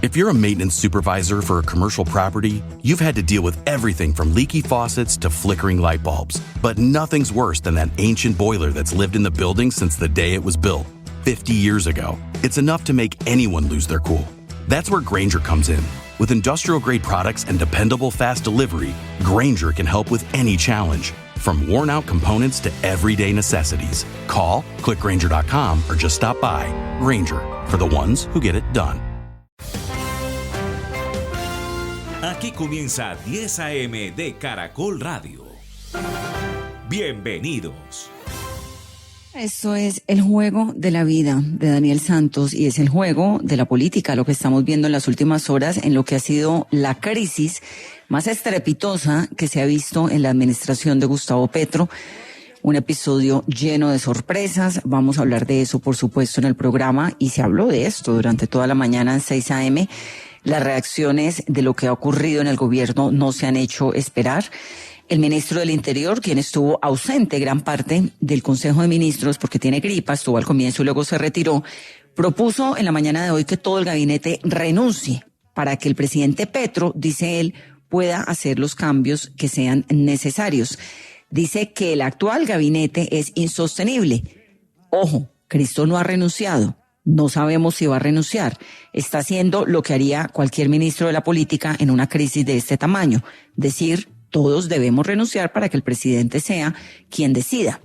If you're a maintenance supervisor for a commercial property, you've had to deal with everything from leaky faucets to flickering light bulbs. But nothing's worse than that ancient boiler that's lived in the building since the day it was built, 50 years ago. It's enough to make anyone lose their cool. That's where Grainger comes in. With industrial-grade products and dependable fast delivery, Grainger can help with any challenge. From worn-out components to everyday necessities. Call, click Grainger.com, or just stop by. Grainger, for the ones who get it done. Aquí comienza 10 AM de Caracol Radio. Bienvenidos. Esto es El juego de la vida de Daniel Santos y es el juego de la política, lo que estamos viendo en las últimas horas en lo que ha sido la crisis más estrepitosa que se ha visto en la administración de Gustavo Petro. Un episodio lleno de sorpresas. Vamos a hablar de eso, por supuesto, en el programa, y se habló de esto durante toda la mañana en 6 AM. Las reacciones de lo que ha ocurrido en el gobierno no se han hecho esperar. El ministro del Interior, quien estuvo ausente gran parte del Consejo de Ministros porque tiene gripa, estuvo al comienzo y luego se retiró, propuso en la mañana de hoy que todo el gabinete renuncie para que el presidente Petro, dice él, pueda hacer los cambios que sean necesarios. Dice que el actual gabinete es insostenible. Ojo, Cristo no ha renunciado. No sabemos si va a renunciar. Está haciendo lo que haría cualquier ministro de la política en una crisis de este tamaño. Decir, todos debemos renunciar para que el presidente sea quien decida.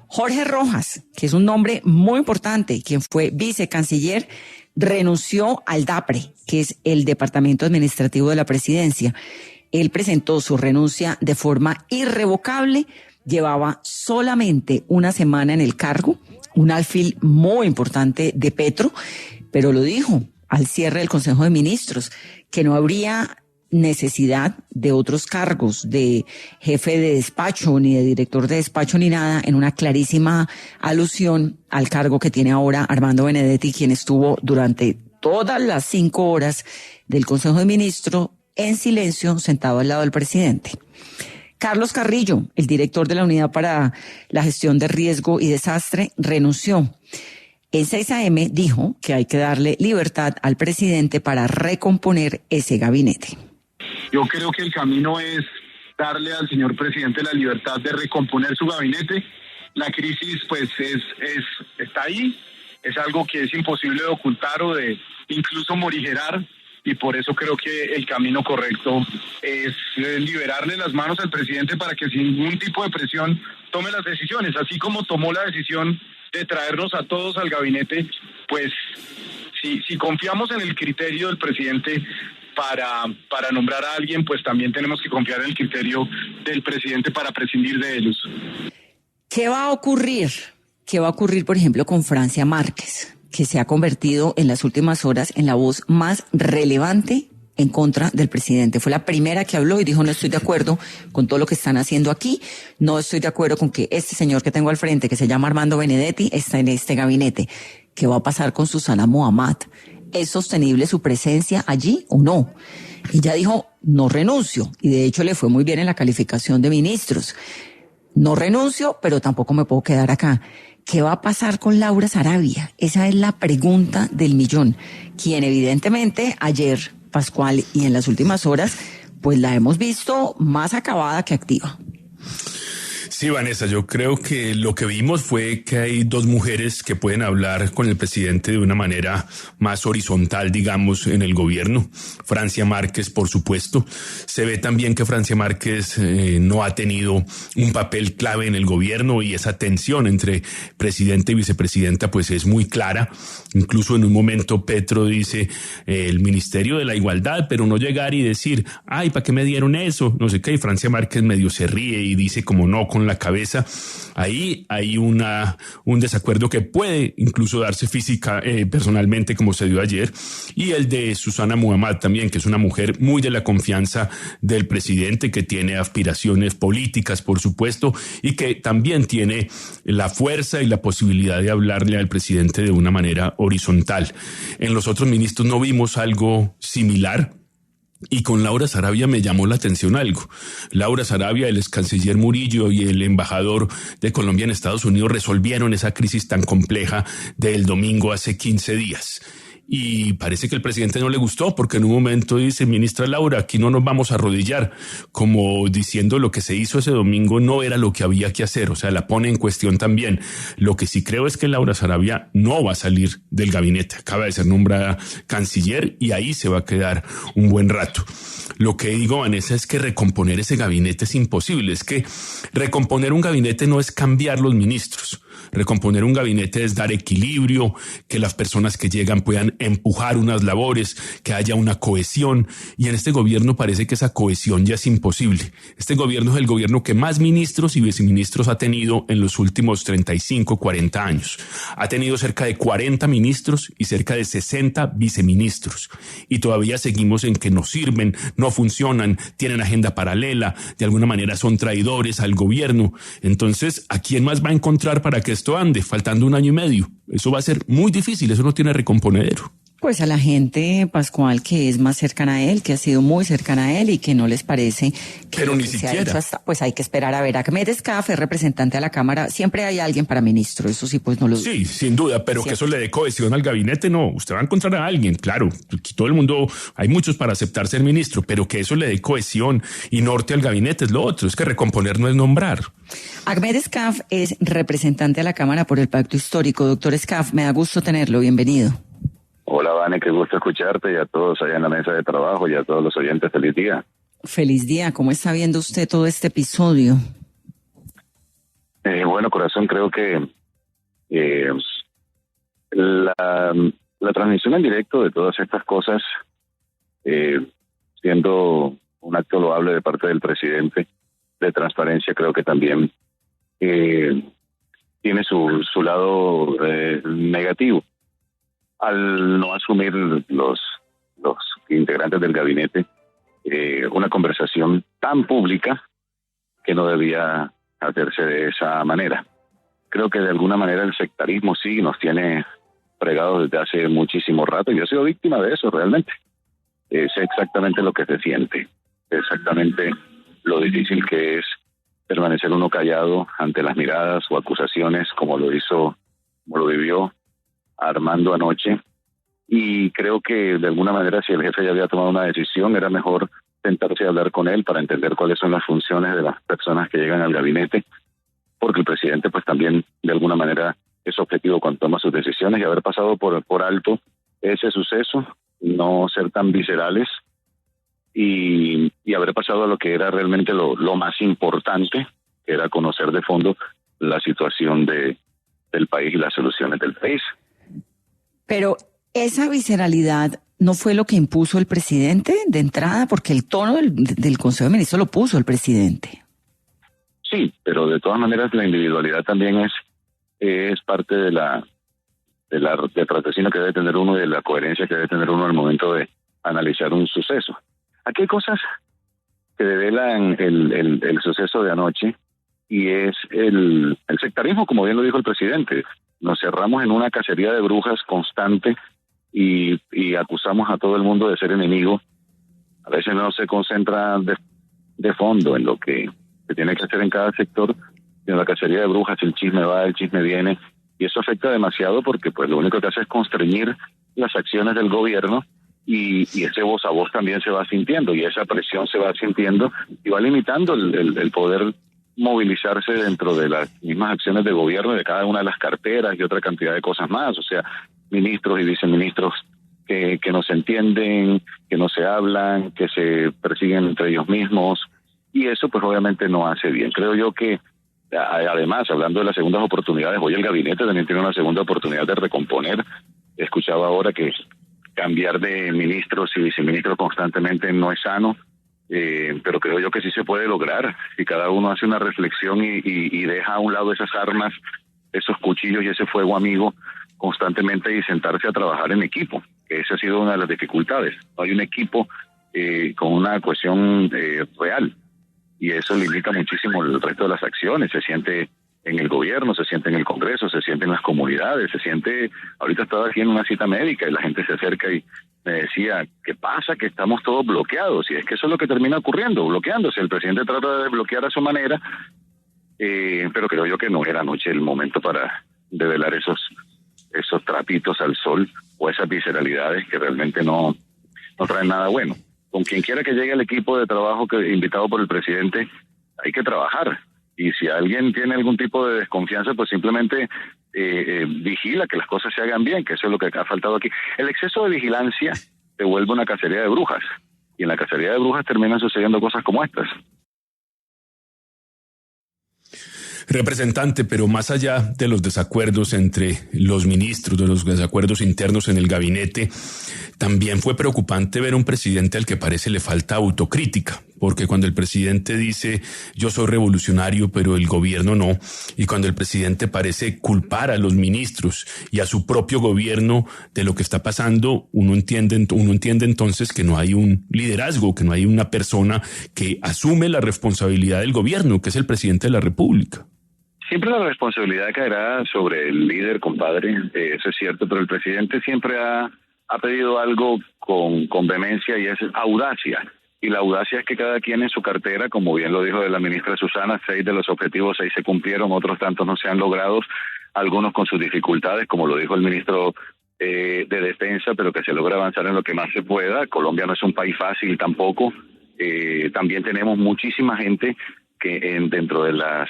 Jorge Rojas, que es un nombre muy importante, quien fue vicecanciller, renunció al DAPRE, que es el Departamento Administrativo de la Presidencia. Él presentó su renuncia de forma irrevocable. Llevaba solamente una semana en el cargo, un alfil muy importante de Petro, pero lo dijo al cierre del Consejo de Ministros, que no habría necesidad de otros cargos, de jefe de despacho, ni de director de despacho, ni nada, en una clarísima alusión al cargo que tiene ahora Armando Benedetti, quien estuvo durante todas las 5 horas del Consejo de Ministros en silencio, sentado al lado del presidente. Carlos Carrillo, el director de la Unidad para la Gestión de Riesgo y Desastre, renunció. En 6 AM dijo que hay que darle libertad al presidente para recomponer ese gabinete. Yo creo que el camino es darle al señor presidente la libertad de recomponer su gabinete. La crisis pues está ahí, es algo que es imposible de ocultar o de incluso morigerar. Y por eso creo que el camino correcto es liberarle las manos al presidente para que sin ningún tipo de presión tome las decisiones. Así como tomó la decisión de traernos a todos al gabinete, pues si confiamos en el criterio del presidente para nombrar a alguien, pues también tenemos que confiar en el criterio del presidente para prescindir de ellos. ¿Qué va a ocurrir? ¿Qué va a ocurrir, por ejemplo, con Francia Márquez, que se ha convertido en las últimas horas en la voz más relevante en contra del presidente? Fue la primera que habló y dijo: no estoy de acuerdo con todo lo que están haciendo aquí, no estoy de acuerdo con que este señor que tengo al frente, que se llama Armando Benedetti, está en este gabinete. ¿Qué va a pasar con Susana Muhammad? ¿Es sostenible su presencia allí o no? Ella dijo: no renuncio, y de hecho le fue muy bien en la calificación de ministros. No renuncio, pero tampoco me puedo quedar acá. ¿Qué va a pasar con Laura Sarabia? Esa es la pregunta del millón, quien evidentemente ayer, Pascual, y en las últimas horas, pues la hemos visto más acabada que activa. Sí, Vanessa, yo creo que lo que vimos fue que hay 2 mujeres que pueden hablar con el presidente de una manera más horizontal, digamos, en el gobierno. Francia Márquez, por supuesto. Se ve también que Francia Márquez no ha tenido un papel clave en el gobierno, y esa tensión entre presidente y vicepresidenta pues es muy clara. Incluso en un momento Petro dice el Ministerio de la Igualdad, pero no llegar y decir: ay, ¿para qué me dieron eso? No sé qué, y Francia Márquez medio se ríe y dice como no con la cabeza. Ahí hay un desacuerdo que puede incluso darse personalmente, como se dio ayer, y el de Susana Muhammad también, que es una mujer muy de la confianza del presidente, que tiene aspiraciones políticas, por supuesto, y que también tiene la fuerza y la posibilidad de hablarle al presidente de una manera horizontal. En los otros ministros no vimos algo similar. Y con Laura Sarabia me llamó la atención algo. Laura Sarabia, el ex canciller Murillo y el embajador de Colombia en Estados Unidos resolvieron esa crisis tan compleja del domingo hace 15 días. y parece que el presidente no le gustó porque en un momento dice, ministra Laura, aquí no nos vamos a arrodillar, como diciendo lo que se hizo ese domingo no era lo que había que hacer, o sea, la pone en cuestión también. Lo que sí creo es que Laura Sarabia no va a salir del gabinete, acaba de ser nombrada canciller y ahí se va a quedar un buen rato. Lo que digo, Vanessa, es que recomponer ese gabinete es imposible, es que recomponer un gabinete no es cambiar los ministros. Recomponer un gabinete es dar equilibrio, que las personas que llegan puedan empujar unas labores, que haya una cohesión. Y en este gobierno parece que esa cohesión ya es imposible. Este gobierno es el gobierno que más ministros y viceministros ha tenido en los últimos 35, 40 años. Ha tenido cerca de 40 ministros y cerca de 60 viceministros. Y todavía seguimos en que no sirven, no funcionan, tienen agenda paralela, de alguna manera son traidores al gobierno. Entonces, ¿a quién más va a encontrar para que esto ande, faltando un año y medio? Eso va a ser muy difícil, eso no tiene recomponedero. Pues a la gente, Pascual, que es más cercana a él, que ha sido muy cercana a él y que no les parece que pero lo ni que siquiera se ha hecho hasta, pues hay que esperar a ver. Ahmed Escaf es representante a la Cámara, siempre hay alguien para ministro, eso sí, pues no lo dudo. Sí, sin duda, pero siempre. Que eso le dé cohesión al gabinete, no, usted va a encontrar a alguien, claro, todo el mundo, hay muchos para aceptar ser ministro, pero que eso le dé cohesión y norte al gabinete es lo otro, es que recomponer no es nombrar. Ahmed Escaf es representante a la Cámara por el Pacto Histórico. Doctor Escaf, me da gusto tenerlo, bienvenido. Hola, Vane, qué gusto escucharte y a todos allá en la mesa de trabajo y a todos los oyentes, feliz día. Feliz día, ¿cómo está viendo usted todo este episodio? Bueno, corazón, creo que la transmisión en directo de todas estas cosas, siendo un acto loable de parte del presidente de transparencia, creo que también tiene su lado negativo. Al no asumir los integrantes del gabinete una conversación tan pública que no debía hacerse de esa manera. Creo que de alguna manera el sectarismo sí nos tiene fregados desde hace muchísimo rato. Yo he sido víctima de eso realmente. Sé exactamente lo que se siente, exactamente lo difícil que es permanecer uno callado ante las miradas o acusaciones como lo vivió Armando anoche, y creo que de alguna manera si el jefe ya había tomado una decisión era mejor sentarse a hablar con él para entender cuáles son las funciones de las personas que llegan al gabinete, porque el presidente pues también de alguna manera es objetivo cuando toma sus decisiones, y haber pasado por alto ese suceso, no ser tan viscerales y haber pasado a lo que era realmente lo más importante, que era conocer de fondo la situación del país y las soluciones del país. Pero esa visceralidad no fue lo que impuso el presidente de entrada, porque el tono del Consejo de Ministros lo puso el presidente. Sí, pero de todas maneras la individualidad también es parte de del raciocinio que debe tener uno y de la coherencia que debe tener uno al momento de analizar un suceso. Aquí hay cosas que develan el suceso de anoche, y es el sectarismo, como bien lo dijo el presidente. Nos cerramos en una cacería de brujas constante y acusamos a todo el mundo de ser enemigo. A veces no se concentra de fondo en lo que se tiene que hacer en cada sector, sino la cacería de brujas, el chisme va, el chisme viene, y eso afecta demasiado porque pues lo único que hace es constreñir las acciones del gobierno, y ese voz a voz también se va sintiendo, y esa presión se va sintiendo y va limitando el poder movilizarse dentro de las mismas acciones de gobierno de cada una de las carteras y otra cantidad de cosas más. O sea, ministros y viceministros que no se entienden, que no se hablan, que se persiguen entre ellos mismos, y eso pues obviamente no hace bien. Creo yo que además, hablando de las segundas oportunidades, hoy el gabinete también tiene una segunda oportunidad de recomponer. Escuchaba ahora que cambiar de ministros y viceministros constantemente no es sano. Pero creo yo que sí se puede lograr si cada uno hace una reflexión y deja a un lado esas armas, esos cuchillos y ese fuego amigo constantemente, y sentarse a trabajar en equipo, que esa ha sido una de las dificultades. No hay un equipo con una cohesión real, y eso limita muchísimo el resto de las acciones. Se siente en el gobierno, se siente en el Congreso, se siente en las comunidades, se siente... Ahorita estaba aquí en una cita médica y la gente se acerca y me decía, ¿qué pasa? Que estamos todos bloqueados, y es que eso es lo que termina ocurriendo, bloqueándose. El presidente trata de bloquear a su manera, pero creo yo que no era anoche el momento para develar esos trapitos al sol o esas visceralidades que realmente no traen nada bueno. Con quien quiera que llegue al equipo de trabajo invitado por el presidente, hay que trabajar. Y si alguien tiene algún tipo de desconfianza, pues simplemente vigila que las cosas se hagan bien, que eso es lo que ha faltado aquí. El exceso de vigilancia se vuelve una cacería de brujas. Y en la cacería de brujas terminan sucediendo cosas como estas. Representante, pero más allá de los desacuerdos entre los ministros, de los desacuerdos internos en el gabinete, también fue preocupante ver un presidente al que parece le falta autocrítica, porque cuando el presidente dice yo soy revolucionario pero el gobierno no, y cuando el presidente parece culpar a los ministros y a su propio gobierno de lo que está pasando, uno entiende entonces que no hay un liderazgo, que no hay una persona que asume la responsabilidad del gobierno, que es el presidente de la República. Siempre la responsabilidad caerá sobre el líder, compadre, eso es cierto, pero el presidente siempre ha pedido algo con vehemencia y es audacia. Y la audacia es que cada quien en su cartera, como bien lo dijo la ministra Susana, 6 de los objetivos, 6 se cumplieron, otros tantos no se han logrado, algunos con sus dificultades, como lo dijo el ministro de Defensa, pero que se logra avanzar en lo que más se pueda. Colombia no es un país fácil tampoco. También tenemos muchísima gente que dentro de las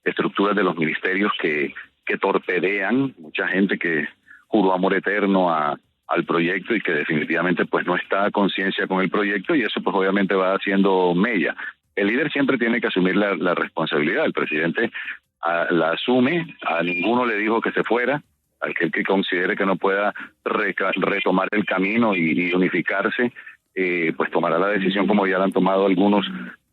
estructuras de los ministerios que torpedean, mucha gente que juró amor eterno al proyecto y que definitivamente pues no está a conciencia con el proyecto, y eso pues obviamente va haciendo mella. El líder siempre tiene que asumir la responsabilidad. El presidente la asume, a ninguno le dijo que se fuera, aquel que considere que no pueda retomar el camino y unificarse, pues tomará la decisión, como ya la han tomado algunos,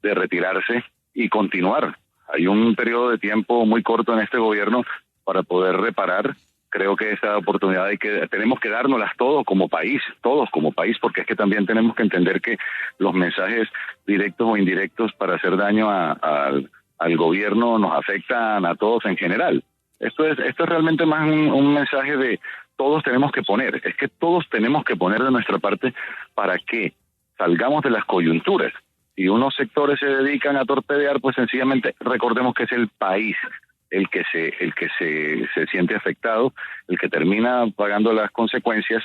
de retirarse y continuar. Hay un periodo de tiempo muy corto en este gobierno para poder reparar. Creo que esa oportunidad tenemos que dárnoslas todos como país, porque es que también tenemos que entender que los mensajes directos o indirectos para hacer daño al gobierno nos afectan a todos en general. Esto es realmente más un mensaje de todos tenemos que poner, es que todos tenemos que poner de nuestra parte para que salgamos de las coyunturas. Si unos sectores se dedican a torpedear, pues sencillamente recordemos que es el país el que se siente afectado, el que termina pagando las consecuencias,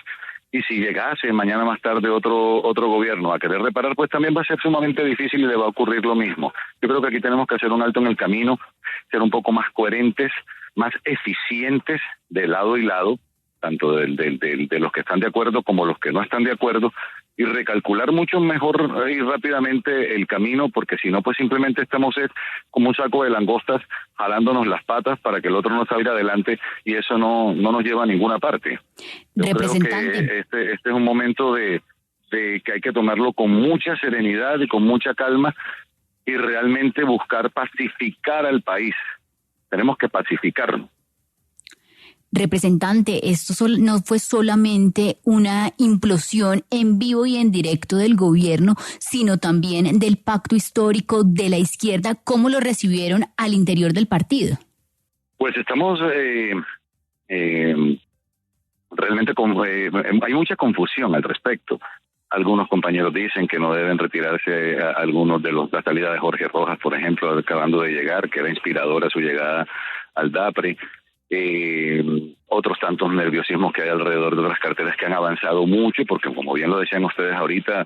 y si llegase mañana más tarde otro gobierno a querer reparar, pues también va a ser sumamente difícil y le va a ocurrir lo mismo. Yo creo que aquí tenemos que hacer un alto en el camino, ser un poco más coherentes, más eficientes de lado y lado, tanto de los que están de acuerdo como los que no están de acuerdo, y recalcular mucho mejor y rápidamente el camino, porque si no, pues simplemente estamos como un saco de langostas jalándonos las patas para que el otro no salga adelante, y eso no nos lleva a ninguna parte. Yo creo que este es un momento de que hay que tomarlo con mucha serenidad y con mucha calma y realmente buscar pacificar al país. Tenemos que pacificarnos. Representante, esto no fue solamente una implosión en vivo y en directo del gobierno, sino también del pacto histórico de la izquierda. ¿Cómo lo recibieron al interior del partido? Pues estamos realmente hay mucha confusión al respecto. Algunos compañeros dicen que no deben retirarse algunos de la salida de Jorge Rojas, por ejemplo, acabando de llegar, que era inspiradora su llegada al DAPRE. Otros tantos nerviosismos que hay alrededor de otras carteras que han avanzado mucho, porque como bien lo decían ustedes ahorita,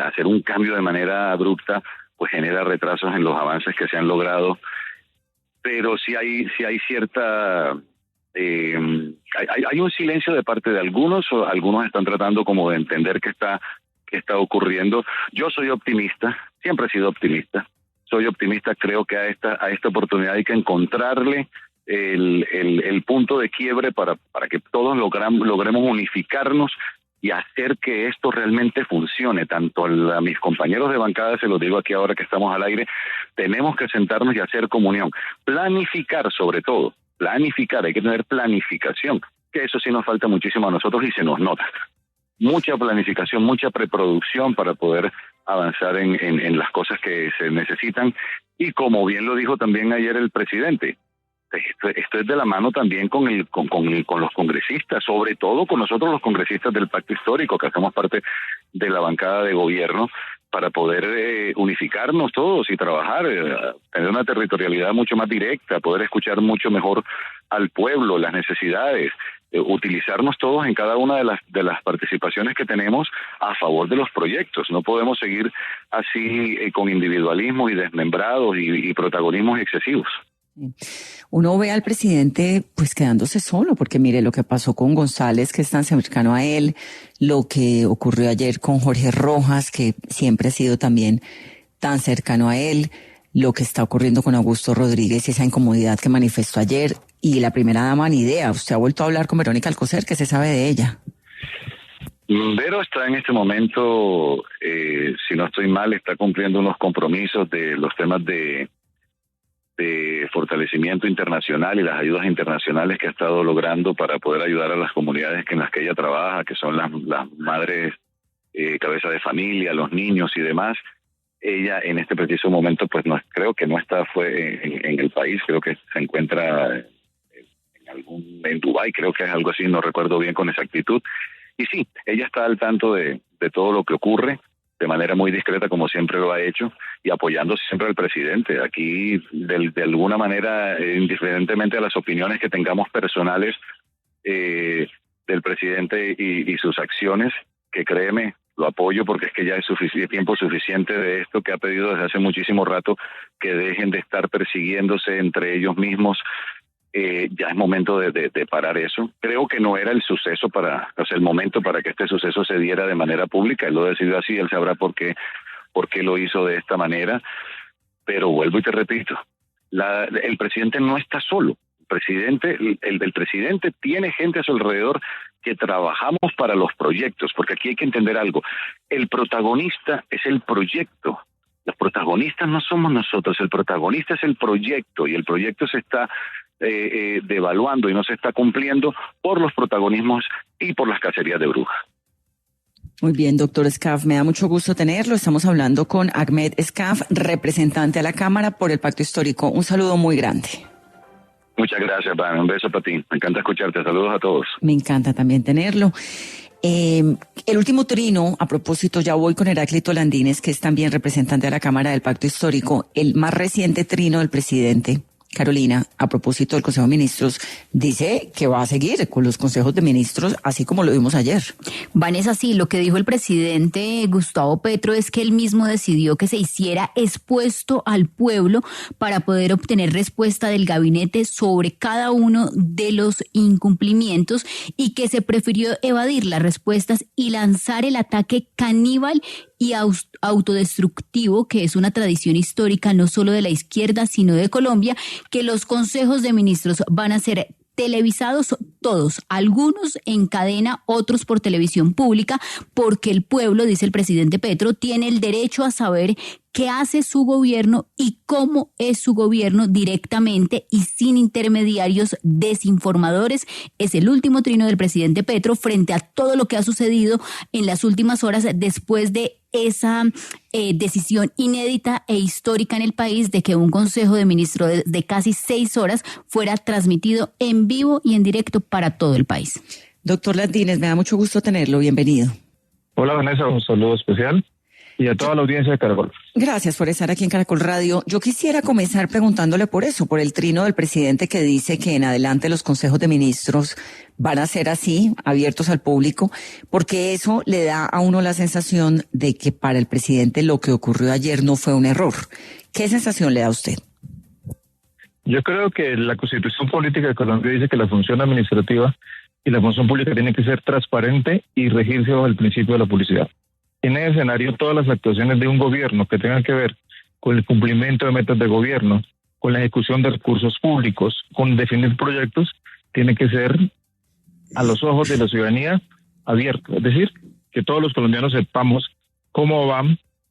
hacer un cambio de manera abrupta pues genera retrasos en los avances que se han logrado, pero sí hay cierta hay un silencio de parte de algunos están tratando como de entender qué está ocurriendo. Yo soy optimista, siempre he sido optimista, creo que a esta oportunidad hay que encontrarle el punto de quiebre para que todos logremos unificarnos y hacer que esto realmente funcione. Tanto a mis compañeros de bancada, se los digo aquí ahora que estamos al aire, tenemos que sentarnos y hacer comunión, planificar sobre todo, hay que tener planificación, que eso sí nos falta muchísimo a nosotros y se nos nota. Mucha planificación, mucha preproducción para poder avanzar en las cosas que se necesitan, y como bien lo dijo también ayer el presidente, esto es de la mano también con los congresistas, sobre todo con nosotros los congresistas del Pacto Histórico, que hacemos parte de la bancada de gobierno, para poder unificarnos todos y trabajar, tener una territorialidad mucho más directa, poder escuchar mucho mejor al pueblo, las necesidades, utilizarnos todos en cada una de las participaciones que tenemos a favor de los proyectos. No podemos seguir así con individualismos y desmembrados y protagonismos excesivos. Uno ve al presidente pues quedándose solo, porque mire lo que pasó con González, que es tan cercano a él, lo que ocurrió ayer con Jorge Rojas, que siempre ha sido también tan cercano a él, lo que está ocurriendo con Augusto Rodríguez y esa incomodidad que manifestó ayer, y la primera dama ni idea. Usted ha vuelto a hablar con Verónica Alcocer, ¿qué se sabe de ella? Vero está en este momento, si no estoy mal, está cumpliendo unos compromisos de los temas de fortalecimiento internacional y las ayudas internacionales que ha estado logrando para poder ayudar a las comunidades en las que ella trabaja, que son las madres cabeza de familia, los niños y demás. Ella en este preciso momento pues no, creo que no está en el país, creo que se encuentra en Dubái, creo que es algo así, no recuerdo bien con exactitud. Y sí, ella está al tanto de todo lo que ocurre, de manera muy discreta, como siempre lo ha hecho, y apoyando siempre al presidente. Aquí, de alguna manera, indiferentemente a las opiniones que tengamos personales del presidente y sus acciones, que créeme, lo apoyo porque es que ya es tiempo suficiente de esto que ha pedido desde hace muchísimo rato, que dejen de estar persiguiéndose entre ellos mismos. Ya es momento de parar eso. Creo que no era el momento para que este suceso se diera de manera pública. Él lo decidió así, él sabrá por qué lo hizo de esta manera. Pero vuelvo y te repito, el presidente no está solo. El presidente tiene gente a su alrededor que trabajamos para los proyectos, porque aquí hay que entender algo. El protagonista es el proyecto. Los protagonistas no somos nosotros, el protagonista es el proyecto, y el proyecto se está devaluando y no se está cumpliendo por los protagonismos y por las cacerías de brujas. Muy bien, doctor Scaf, me da mucho gusto tenerlo. Estamos hablando con Ahmed Scaf, representante a la Cámara por el Pacto Histórico. Un saludo muy grande. Muchas gracias, Van. Un beso para ti. Me encanta escucharte. Saludos a todos. Me encanta también tenerlo. El último trino, a propósito, ya voy con Heráclito Landines, que es también representante de la Cámara del Pacto Histórico. El más reciente trino del presidente, Carolina, a propósito del Consejo de Ministros, dice que va a seguir con los consejos de ministros, así como lo vimos ayer. Vanessa, sí, lo que dijo el presidente Gustavo Petro es que él mismo decidió que se hiciera expuesto al pueblo para poder obtener respuesta del gabinete sobre cada uno de los incumplimientos, y que se prefirió evadir las respuestas y lanzar el ataque caníbal y autodestructivo, que es una tradición histórica no solo de la izquierda, sino de Colombia, que los consejos de ministros van a ser televisados todos, algunos en cadena, otros por televisión pública, porque el pueblo, dice el presidente Petro, tiene el derecho a saber qué hace su gobierno y cómo es su gobierno directamente y sin intermediarios desinformadores. Es el último trino del presidente Petro frente a todo lo que ha sucedido en las últimas horas después de esa decisión inédita e histórica en el país de que un consejo de ministros de casi 6 horas fuera transmitido en vivo y en directo para todo el país. Doctor Landines, me da mucho gusto tenerlo. Bienvenido. Hola, Vanessa, un saludo especial y a toda la audiencia de Caracol. Gracias por estar aquí en Caracol Radio. Yo quisiera comenzar preguntándole por eso, por el trino del presidente que dice que en adelante los consejos de ministros van a ser así, abiertos al público, porque eso le da a uno la sensación de que para el presidente lo que ocurrió ayer no fue un error. ¿Qué sensación le da a usted? Yo creo que la Constitución Política de Colombia dice que la función administrativa y la función pública tiene que ser transparente y regirse bajo el principio de la publicidad. En ese escenario, todas las actuaciones de un gobierno que tengan que ver con el cumplimiento de metas de gobierno, con la ejecución de recursos públicos, con definir proyectos, tiene que ser a los ojos de la ciudadanía abierto. Es decir, que todos los colombianos sepamos cómo va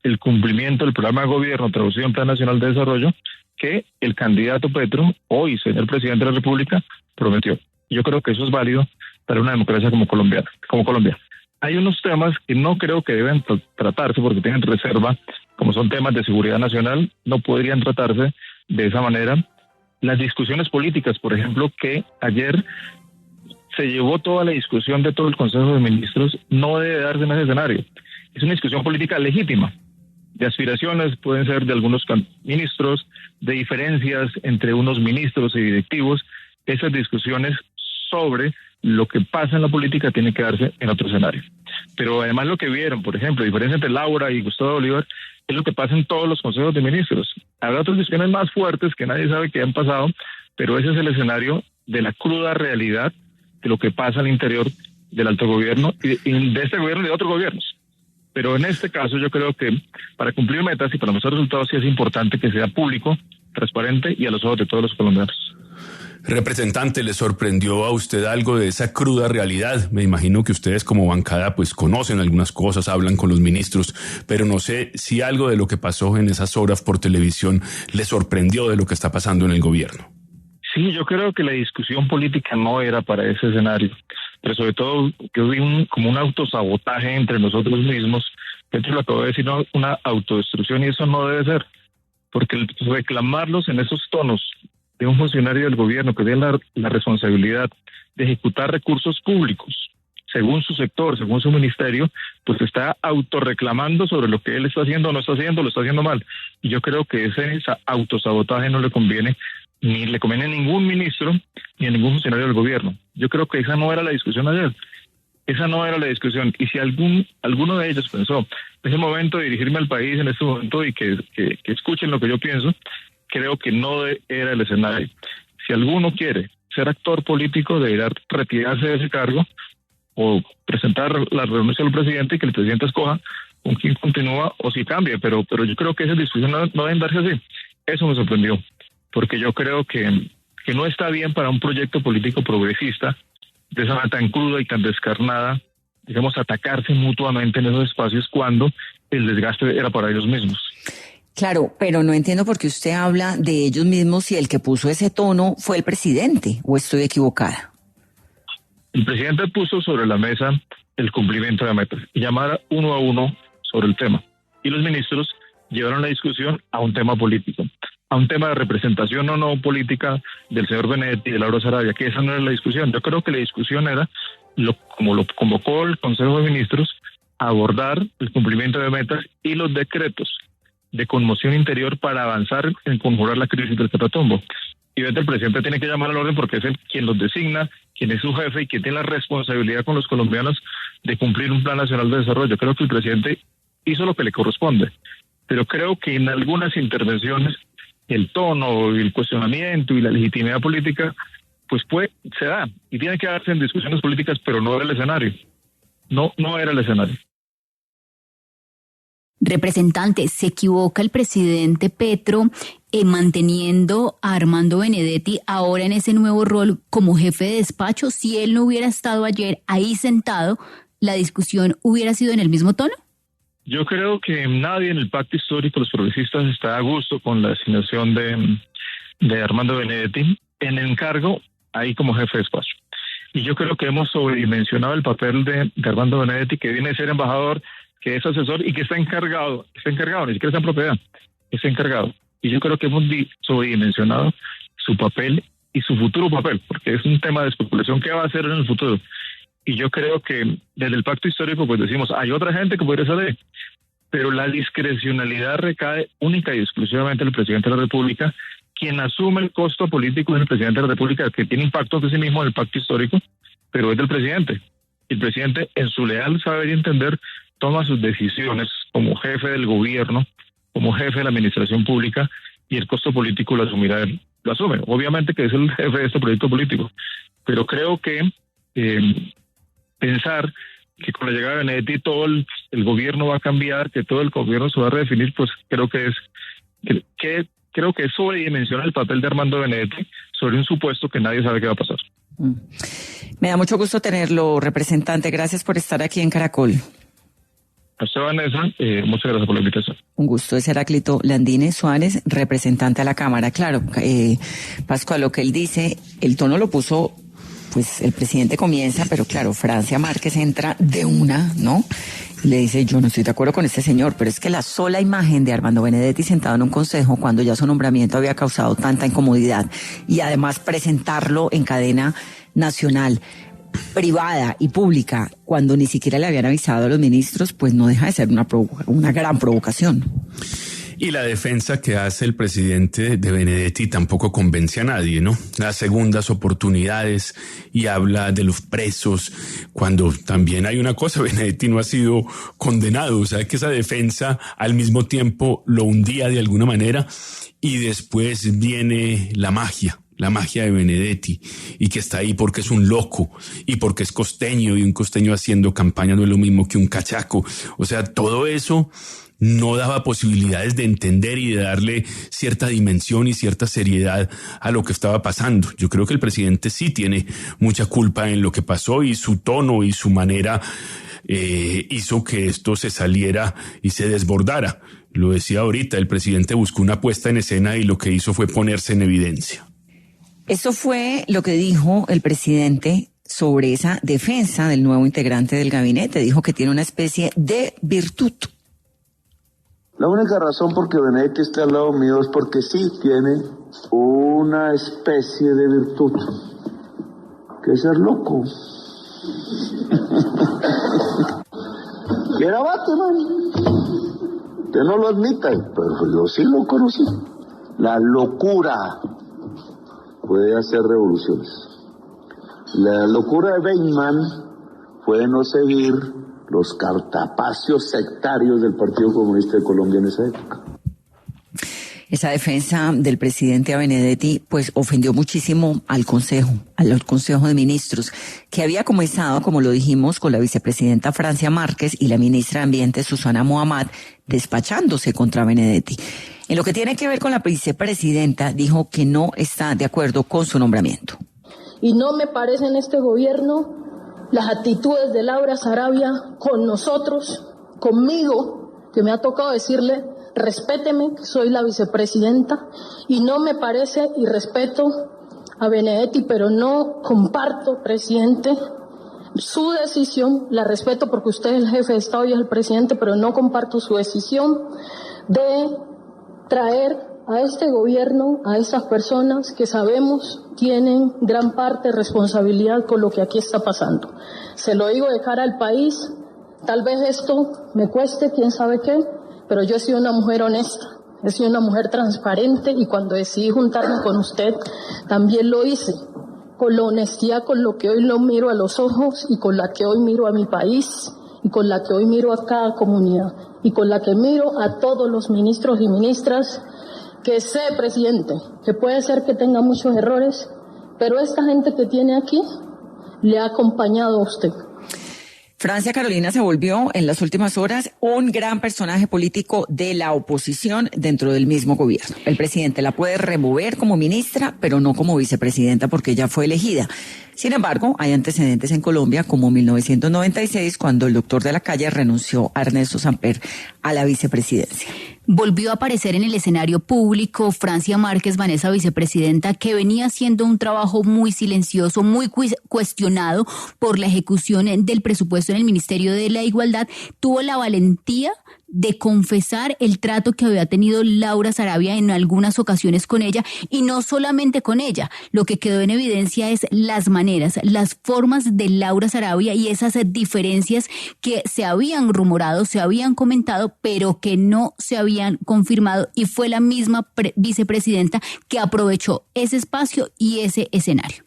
el cumplimiento del programa de gobierno traducido en Plan Nacional de Desarrollo que el candidato Petro, hoy señor presidente de la República, prometió. Yo creo que eso es válido para una democracia como Colombia. Hay unos temas que no creo que deben tratarse porque tienen reserva, como son temas de seguridad nacional, no podrían tratarse de esa manera. Las discusiones políticas, por ejemplo, que ayer se llevó toda la discusión de todo el Consejo de Ministros, no debe darse en ese escenario. Es una discusión política legítima, de aspiraciones, pueden ser de algunos ministros, de diferencias entre unos ministros y directivos. Esas discusiones sobre lo que pasa en la política tiene que darse en otro escenario. Pero además lo que vieron, por ejemplo, la diferencia entre Laura y Gustavo Bolívar es lo que pasa en todos los consejos de ministros. Habrá otras discusiones más fuertes que nadie sabe que han pasado, pero ese es el escenario de la cruda realidad de lo que pasa al interior del alto gobierno y de este gobierno y de otros gobiernos. Pero en este caso yo creo que para cumplir metas y para mostrar resultados sí es importante que sea público, transparente y a los ojos de todos los colombianos. Representante, ¿le sorprendió a usted algo de esa cruda realidad? Me imagino que ustedes como bancada pues conocen algunas cosas, hablan con los ministros, pero no sé si algo de lo que pasó en esas horas por televisión le sorprendió de lo que está pasando en el gobierno. Sí, yo creo que la discusión política no era para ese escenario, pero sobre todo que hubo como un autosabotaje entre nosotros mismos. Petro lo acabó de decir, ¿no? Una autodestrucción, y eso no debe ser, porque reclamarlos en esos tonos de un funcionario del gobierno que tiene la responsabilidad de ejecutar recursos públicos según su sector, según su ministerio, pues está autorreclamando sobre lo que él está haciendo o no está haciendo, lo está haciendo mal. Y yo creo que ese autosabotaje no le conviene, ni le conviene a ningún ministro ni a ningún funcionario del gobierno. Yo creo que esa no era la discusión ayer. Esa no era la discusión. Y si alguno de ellos pensó, es el momento de dirigirme al país en este momento y que escuchen lo que yo pienso, creo que no era el escenario. Si alguno quiere ser actor político, deberá retirarse de ese cargo o presentar la renuncia al presidente y que el presidente escoja con quién continúa o si cambia. Pero yo creo que esa discusión no deben darse así. Eso me sorprendió, porque yo creo que no está bien para un proyecto político progresista de esa manera tan cruda y tan descarnada, digamos, atacarse mutuamente en esos espacios cuando el desgaste era para ellos mismos. Claro, pero no entiendo por qué usted habla de ellos mismos y el que puso ese tono fue el presidente, ¿o estoy equivocada? El presidente puso sobre la mesa el cumplimiento de metas y llamar uno a uno sobre el tema. Y los ministros llevaron la discusión a un tema político, a un tema de representación o no política del señor Benedetti y de Laura Sarabia, que esa no era la discusión. Yo creo que la discusión era, como lo convocó el Consejo de Ministros, abordar el cumplimiento de metas y los decretos de conmoción interior para avanzar en conjurar la crisis del Catatumbo. Y el presidente tiene que llamar al orden porque es él quien los designa, quien es su jefe y quien tiene la responsabilidad con los colombianos de cumplir un plan nacional de desarrollo. Creo que el presidente hizo lo que le corresponde, pero creo que en algunas intervenciones el tono, el cuestionamiento y la legitimidad política pues se da y tiene que darse en discusiones políticas, pero no era el escenario. No era el escenario. Representante, ¿se equivoca el presidente Petro manteniendo a Armando Benedetti ahora en ese nuevo rol como jefe de despacho? Si él no hubiera estado ayer ahí sentado, ¿la discusión hubiera sido en el mismo tono? Yo creo que nadie en el pacto histórico, los progresistas, está a gusto con la asignación de Armando Benedetti en el encargo ahí como jefe de despacho. Y yo creo que hemos sobredimensionado el papel de Armando Benedetti, que viene a ser embajador, que es asesor y que está encargado, ni siquiera está en propiedad, está encargado. Y yo creo que hemos sobredimensionado su papel y su futuro papel, porque es un tema de especulación qué va a hacer en el futuro. Y yo creo que desde el pacto histórico pues decimos, hay otra gente que podría salir, pero la discrecionalidad recae única y exclusivamente en el presidente de la República. Quien asume el costo político es el presidente de la República, que tiene impacto de sí mismo en el pacto histórico, pero es del presidente. El presidente, en su leal saber y entender, toma sus decisiones como jefe del gobierno, como jefe de la administración pública, y el costo político lo asumirá él. Lo asume, obviamente que es el jefe de este proyecto político, pero creo que pensar que con la llegada de Benedetti todo el gobierno va a cambiar, que todo el gobierno se va a redefinir, pues creo que es sobredimensionar el papel de Armando Benedetti sobre un supuesto que nadie sabe qué va a pasar. Me da mucho gusto tenerlo, representante. Gracias por estar aquí en Caracol. A usted, Vanessa, muchas gracias por la invitación. Un gusto. Es Heráclito Landines Suárez, representante a la Cámara. Claro, Pascual, lo que él dice, el tono lo puso, pues el presidente comienza, pero claro, Francia Márquez entra de una, ¿no? Y le dice, yo no estoy de acuerdo con este señor, pero es que la sola imagen de Armando Benedetti sentado en un consejo cuando ya su nombramiento había causado tanta incomodidad y además presentarlo en cadena nacional, privada y pública, cuando ni siquiera le habían avisado a los ministros, pues no deja de ser una gran provocación. Y la defensa que hace el presidente de Benedetti tampoco convence a nadie, ¿no? Las segundas oportunidades, y habla de los presos, cuando también hay una cosa, Benedetti no ha sido condenado, o sea que esa defensa al mismo tiempo lo hundía de alguna manera, y después viene la magia de Benedetti, y que está ahí porque es un loco, y porque es costeño, y un costeño haciendo campaña no es lo mismo que un cachaco. O sea, todo eso no daba posibilidades de entender y de darle cierta dimensión y cierta seriedad a lo que estaba pasando. Yo creo que el presidente sí tiene mucha culpa en lo que pasó, y su tono y su manera hizo que esto se saliera y se desbordara. Lo decía ahorita, el presidente buscó una puesta en escena y lo que hizo fue ponerse en evidencia. Eso fue lo que dijo el presidente sobre esa defensa del nuevo integrante del gabinete. Dijo que tiene una especie de virtud. La única razón por que Benedetti esté al lado mío es porque sí tiene una especie de virtud, que es ser loco. Y era Batman. Usted no lo admite, pero yo sí lo conocí. La locura puede hacer revoluciones. La locura de Feynman fue no seguir los cartapacios sectarios del Partido Comunista de Colombia en esa época. Esa defensa del presidente a Benedetti pues ofendió muchísimo al Consejo de Ministros, que había comenzado, como lo dijimos, con la vicepresidenta Francia Márquez y la ministra de Ambiente Susana Muhammad despachándose contra Benedetti. En lo que tiene que ver con la vicepresidenta, dijo que no está de acuerdo con su nombramiento. Y no me parece en este gobierno las actitudes de Laura Sarabia con nosotros, conmigo, que me ha tocado decirle: respéteme, que soy la vicepresidenta, y no me parece, y respeto a Benedetti, pero no comparto, presidente, su decisión. La respeto porque usted es el jefe de Estado y es el presidente, pero no comparto su decisión de traer a este gobierno a esas personas que sabemos tienen gran parte de responsabilidad con lo que aquí está pasando. Se lo digo de cara al país, tal vez esto me cueste, quién sabe qué, pero yo he sido una mujer honesta, he sido una mujer transparente, y cuando decidí juntarme con usted también lo hice con la honestidad con lo que hoy lo miro a los ojos, y con la que hoy miro a mi país, y con la que hoy miro a cada comunidad, y con la que miro a todos los ministros y ministras, que sé, presidente, que puede ser que tenga muchos errores, pero esta gente que tiene aquí le ha acompañado a usted. Francia Carolina se volvió en las últimas horas un gran personaje político de la oposición dentro del mismo gobierno. El presidente la puede remover como ministra, pero no como vicepresidenta, porque ya fue elegida. Sin embargo, hay antecedentes en Colombia, como en 1996, cuando el doctor de la Calle renunció a Ernesto Samper a la vicepresidencia. Volvió a aparecer en el escenario público Francia Márquez, Vanessa, vicepresidenta, que venía haciendo un trabajo muy silencioso, muy cuestionado por la ejecución del presupuesto en el Ministerio de la Igualdad. Tuvo la valentía de confesar el trato que había tenido Laura Sarabia en algunas ocasiones con ella, y no solamente con ella. Lo que quedó en evidencia es las maneras, las formas de Laura Sarabia y esas diferencias que se habían rumorado, se habían comentado, pero que no se habían confirmado, y fue la misma vicepresidenta que aprovechó ese espacio y ese escenario.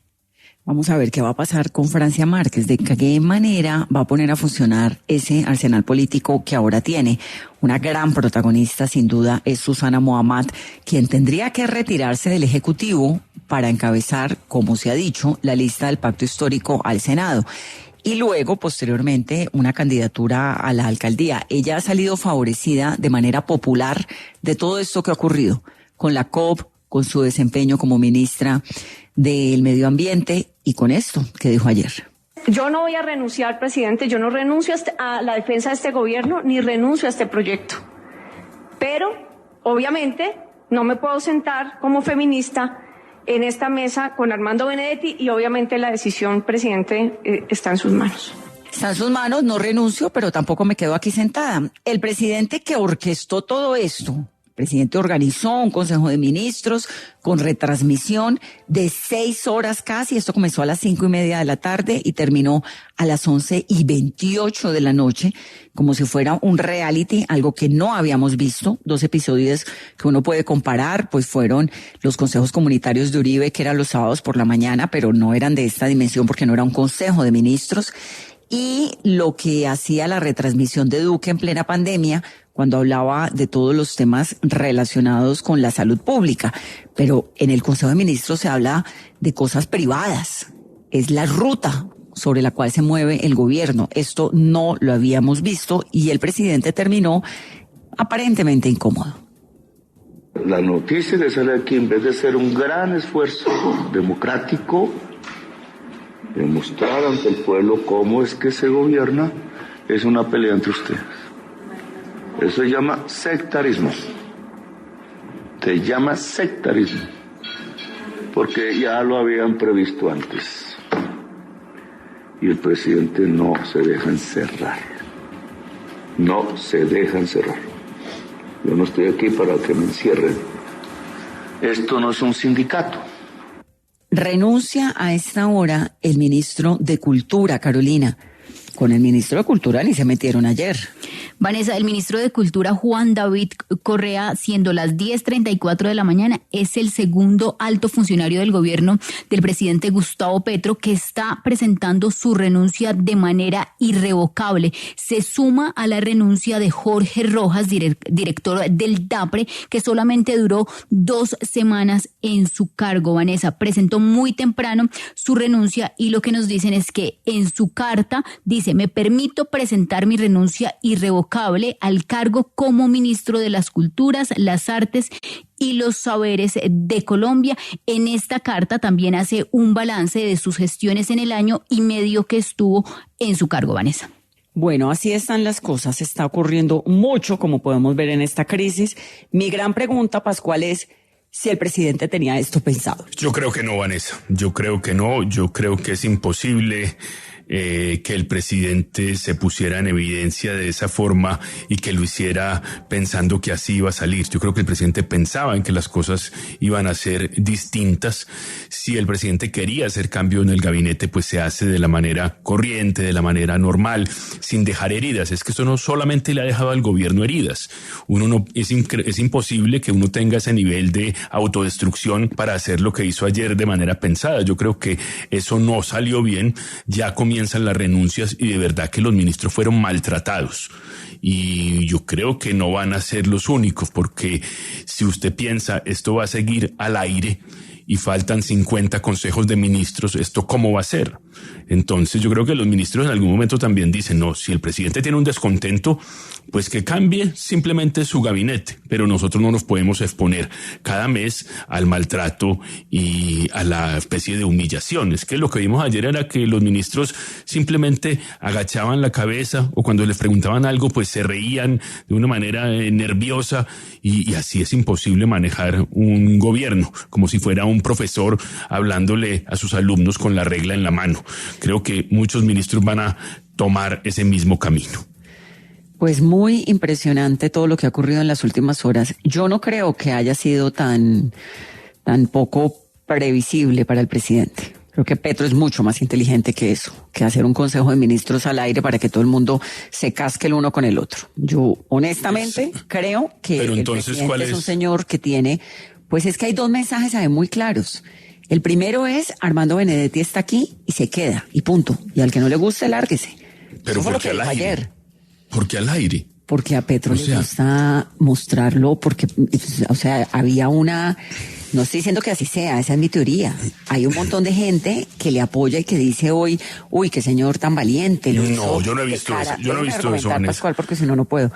Vamos a ver qué va a pasar con Francia Márquez, de qué manera va a poner a funcionar ese arsenal político que ahora tiene. Una gran protagonista, sin duda, es Susana Muhammad, quien tendría que retirarse del Ejecutivo para encabezar, como se ha dicho, la lista del Pacto Histórico al Senado. Y luego, posteriormente, una candidatura a la alcaldía. Ella ha salido favorecida de manera popular de todo esto que ha ocurrido, con la COP, con su desempeño como ministra del Medio Ambiente, y con esto que dijo ayer. Yo no voy a renunciar, presidente, yo no renuncio a la defensa de este gobierno, ni renuncio a este proyecto. Pero, obviamente, no me puedo sentar como feminista en esta mesa con Armando Benedetti, y obviamente la decisión, presidente, está en sus manos. Está en sus manos, no renuncio, pero tampoco me quedo aquí sentada. El presidente que orquestó todo esto El presidente organizó un Consejo de Ministros con retransmisión de 6 horas casi. Esto comenzó a las 5:30 de la tarde y terminó a las 11:28 de la noche, como si fuera un reality, algo que no habíamos visto. 2 episodios que uno puede comparar, pues fueron los consejos comunitarios de Uribe, que eran los sábados por la mañana, pero no eran de esta dimensión porque no era un Consejo de Ministros. Y lo que hacía la retransmisión de Duque en plena pandemia, cuando hablaba de todos los temas relacionados con la salud pública. Pero en el Consejo de Ministros se habla de cosas privadas. Es la ruta sobre la cual se mueve el gobierno. Esto no lo habíamos visto y el presidente terminó aparentemente incómodo. La noticia que sale aquí, en vez de ser un gran esfuerzo democrático, de mostrar ante el pueblo cómo es que se gobierna, es una pelea entre ustedes. Eso se llama sectarismo. Se llama sectarismo. Porque ya lo habían previsto antes. Y el presidente no se deja encerrar. No se deja encerrar. Yo no estoy aquí para que me encierren. Esto no es un sindicato. Renuncia a esta hora el ministro de Cultura, Carolina. Con el ministro de Cultura ni se metieron ayer. Vanessa, el ministro de Cultura, Juan David Correa, siendo las 10:34 de la mañana, es el segundo alto funcionario del gobierno del presidente Gustavo Petro que está presentando su renuncia de manera irrevocable. Se suma a la renuncia de Jorge Rojas, director del DAPRE, que solamente duró 2 semanas en su cargo. Vanessa presentó muy temprano su renuncia y lo que nos dicen es que en su carta dice: me permito presentar mi renuncia irrevocable al cargo como ministro de las Culturas, las Artes y los Saberes de Colombia. En esta carta también hace un balance de sus gestiones en el año y medio que estuvo en su cargo, Vanessa. Bueno, así están las cosas. Está ocurriendo mucho, como podemos ver en esta crisis. Mi gran pregunta, Pascual, es si el presidente tenía esto pensado. Yo creo que no, Vanessa. Yo creo que no. Yo creo que es imposible que el presidente se pusiera en evidencia de esa forma y que lo hiciera pensando que así iba a salir. Yo creo que el presidente pensaba en que las cosas iban a ser distintas. Si el presidente quería hacer cambio en el gabinete, pues se hace de la manera corriente, de la manera normal, sin dejar heridas. Es que eso no solamente le ha dejado al gobierno heridas. Es imposible que uno tenga ese nivel de autodestrucción para hacer lo que hizo ayer de manera pensada. Yo creo que eso no salió bien. Ya comienzan las renuncias y de verdad que los ministros fueron maltratados. Y yo creo que no van a ser los únicos, porque si usted piensa esto va a seguir al aire y faltan 50 consejos de ministros, ¿esto cómo va a ser? Entonces yo creo que los ministros en algún momento también dicen, no, si el presidente tiene un descontento, pues que cambie simplemente su gabinete, pero nosotros no nos podemos exponer cada mes al maltrato y a la especie de humillación. Es que lo que vimos ayer era que los ministros simplemente agachaban la cabeza o cuando les preguntaban algo pues se reían de una manera nerviosa y así es imposible manejar un gobierno, como si fuera un profesor hablándole a sus alumnos con la regla en la mano. Creo que muchos ministros van a tomar ese mismo camino. Pues muy impresionante todo lo que ha ocurrido en las últimas horas. Yo no creo que haya sido tan poco previsible para el presidente. Creo que Petro es mucho más inteligente que eso, que hacer un consejo de ministros al aire para que todo el mundo se casque el uno con el otro. Yo honestamente creo que el presidente es un señor que tiene, pues es que hay 2 mensajes ahí muy claros. El primero es Armando Benedetti está aquí y se queda y punto. Y al que no le guste, lárguese. Pero eso fue lo que dijo ayer. ¿Por qué al aire? Porque a Petro le gusta mostrarlo, porque, o sea, había una, no estoy diciendo que así sea, esa es mi teoría. Hay un montón de gente que le apoya y que dice hoy, uy, qué señor tan valiente. No, yo no he visto eso. Yo no he visto eso, Vanessa. Pascual, porque si no, no puedo.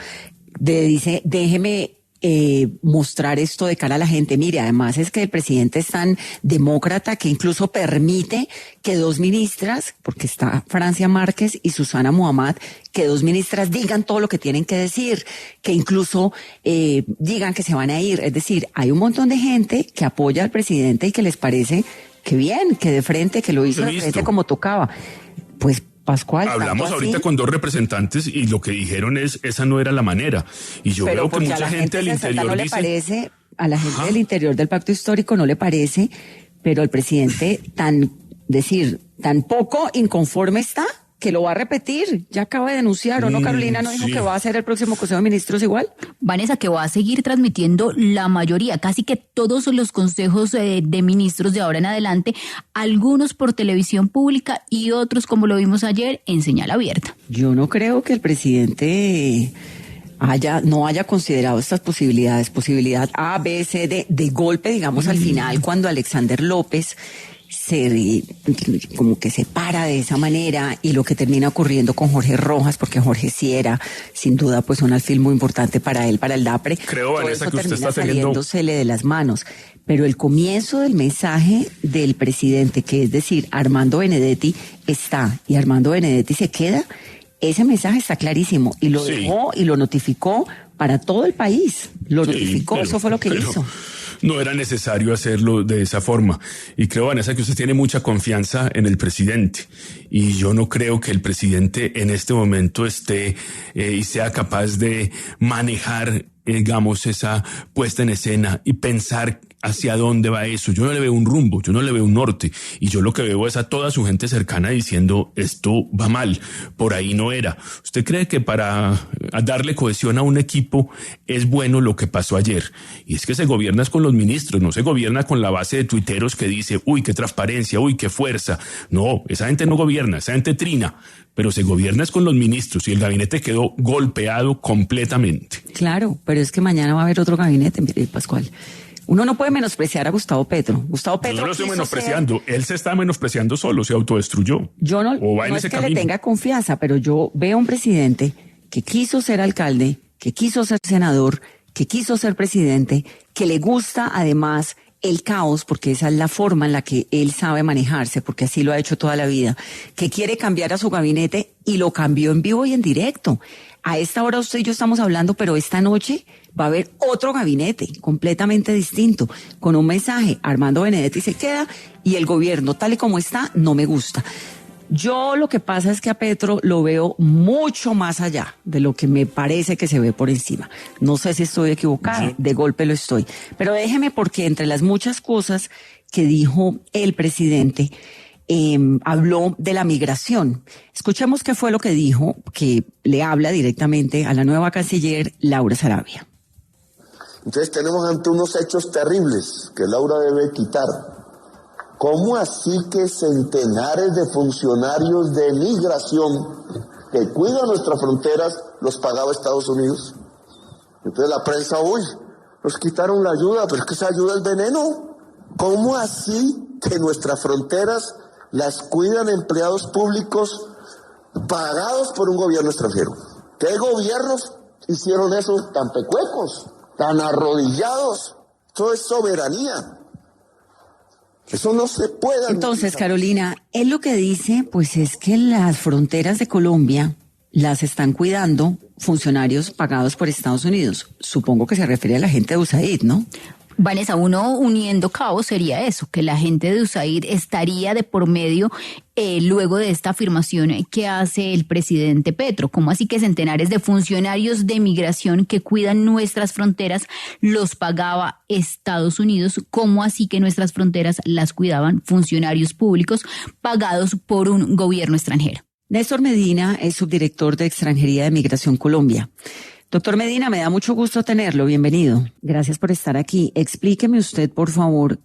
Dice, déjeme mostrar esto de cara a la gente. Mire, además es que el presidente es tan demócrata que incluso permite que 2 ministras, porque está Francia Márquez y Susana Muhammad, que 2 ministras digan todo lo que tienen que decir, que incluso digan que se van a ir. Es decir, hay un montón de gente que apoya al presidente y que les parece que bien, que de frente, que lo hizo de frente como tocaba. Pues Pascual, hablamos ahorita con 2 representantes y lo que dijeron es, esa no era la manera. Y yo veo que mucha gente del interior no le dice... parece, a la gente del interior del pacto histórico no le parece, pero el presidente tan poco inconforme está, que lo va a repetir. Ya acaba de denunciar, ¿o no, Carolina? ¿No dijo que va a hacer el próximo Consejo de Ministros igual? Vanessa, que va a seguir transmitiendo la mayoría, casi que todos los consejos de ministros de ahora en adelante, algunos por televisión pública y otros, como lo vimos ayer, en señal abierta. Yo no creo que el presidente no haya considerado estas posibilidades, posibilidad A, B, C, D, de golpe, digamos, al final, cuando Alexander López como que se para de esa manera, y lo que termina ocurriendo con Jorge Rojas, porque Jorge sí era sin duda pues un alfil muy importante para él, para el DAPRE. Creo, Vanessa, que usted está saliéndosele de las manos. Pero el comienzo del mensaje del presidente, que es decir, Armando Benedetti está y Armando Benedetti se queda, ese mensaje está clarísimo y lo dejó y lo notificó para todo el país. Lo notificó, eso fue lo que hizo. No era necesario hacerlo de esa forma. Y creo, Vanessa, que usted tiene mucha confianza en el presidente. Y yo no creo que el presidente en este momento esté y sea capaz de manejar, digamos, esa puesta en escena y pensar hacia dónde va eso. Yo no le veo un rumbo, yo no le veo un norte. Y yo lo que veo es a toda su gente cercana diciendo, esto va mal, por ahí no era. ¿Usted cree que para darle cohesión a un equipo es bueno lo que pasó ayer? Y es que se gobierna con los ministros, no se gobierna con la base de tuiteros que dice, uy, qué transparencia, uy, qué fuerza. No, esa gente no gobierna, esa gente trina. Pero se gobierna con los ministros y el gabinete quedó golpeado completamente. Claro, pero es que mañana va a haber otro gabinete, mire, Pascual. Uno no puede menospreciar a Gustavo Petro. Gustavo Petro. Yo no lo estoy menospreciando. Él se está menospreciando solo, se autodestruyó. Yo no es que le tenga confianza, pero yo veo un presidente que quiso ser alcalde, que quiso ser senador, que quiso ser presidente, que le gusta además el caos, porque esa es la forma en la que él sabe manejarse, porque así lo ha hecho toda la vida, que quiere cambiar a su gabinete y lo cambió en vivo y en directo. A esta hora usted y yo estamos hablando, pero esta noche va a haber otro gabinete completamente distinto, con un mensaje, Armando Benedetti se queda y el gobierno tal y como está no me gusta. Yo lo que pasa es que a Petro lo veo mucho más allá de lo que me parece que se ve por encima. No sé si estoy equivocada, de golpe lo estoy. Pero déjeme, porque entre las muchas cosas que dijo el presidente, habló de la migración. Escuchemos qué fue lo que dijo, que le habla directamente a la nueva canciller Laura Sarabia. Entonces tenemos ante unos hechos terribles que Laura debe quitar. ¿Cómo así que centenares de funcionarios de migración que cuidan nuestras fronteras los pagaba Estados Unidos? Entonces la prensa, uy, nos quitaron la ayuda, pero es que esa ayuda es veneno. ¿Cómo así que nuestras fronteras las cuidan empleados públicos pagados por un gobierno extranjero? ¿Qué gobiernos hicieron eso tan pecuecos, tan arrodillados? Eso es soberanía. Eso no se puede. Entonces, Carolina, él lo que dice, pues es que las fronteras de Colombia las están cuidando funcionarios pagados por Estados Unidos. Supongo que se refiere a la gente de USAID, ¿no? Vanessa, uno uniendo cabos sería eso, que la gente de USAID estaría de por medio luego de esta afirmación que hace el presidente Petro. ¿Cómo así que centenares de funcionarios de migración que cuidan nuestras fronteras los pagaba Estados Unidos? ¿Cómo así que nuestras fronteras las cuidaban funcionarios públicos pagados por un gobierno extranjero? Néstor Medina es subdirector de Extranjería de Migración Colombia. Doctor Medina, me da mucho gusto tenerlo. Bienvenido. Gracias por estar aquí. Explíqueme usted, por favor,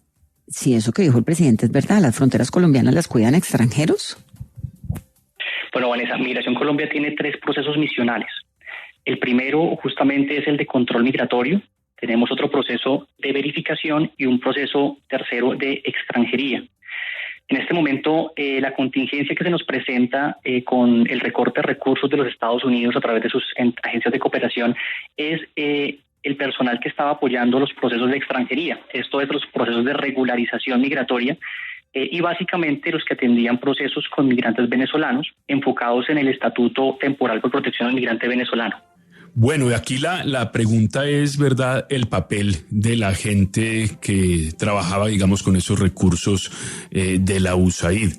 si eso que dijo el presidente es verdad. ¿Las fronteras colombianas las cuidan extranjeros? Bueno, Vanessa, Migración Colombia tiene 3 procesos misionales. El primero justamente es el de control migratorio. Tenemos otro proceso de verificación y un proceso tercero de extranjería. En este momento, la contingencia que se nos presenta con el recorte de recursos de los Estados Unidos a través de sus agencias de cooperación es el personal que estaba apoyando los procesos de extranjería. Esto es los procesos de regularización migratoria y básicamente los que atendían procesos con migrantes venezolanos enfocados en el Estatuto Temporal por Protección al Migrante Venezolano. Bueno, y aquí la pregunta es, ¿verdad?, el papel de la gente que trabajaba, digamos, con esos recursos de la USAID.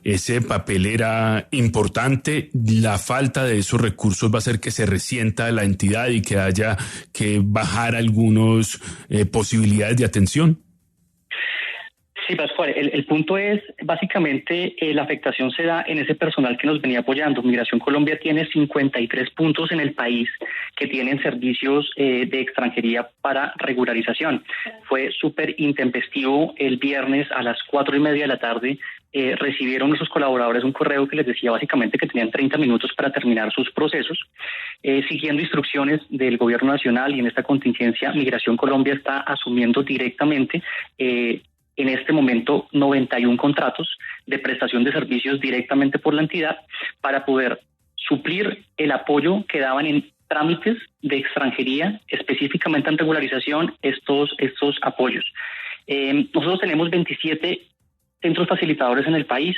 ese papel era importante. La falta de esos recursos va a hacer que se resienta la entidad y que haya que bajar algunas posibilidades de atención. Sí, Pascual, el punto es, básicamente, la afectación se da en ese personal que nos venía apoyando. Migración Colombia tiene 53 puntos en el país que tienen servicios de extranjería para regularización. Fue súper intempestivo el viernes a las 4:30 de la tarde. Recibieron nuestros colaboradores un correo que les decía básicamente que tenían 30 minutos para terminar sus procesos. Siguiendo instrucciones del gobierno nacional y en esta contingencia, Migración Colombia está asumiendo directamente en este momento 91 contratos de prestación de servicios directamente por la entidad para poder suplir el apoyo que daban en trámites de extranjería, específicamente en regularización, estos apoyos. Nosotros tenemos 27 centros facilitadores en el país.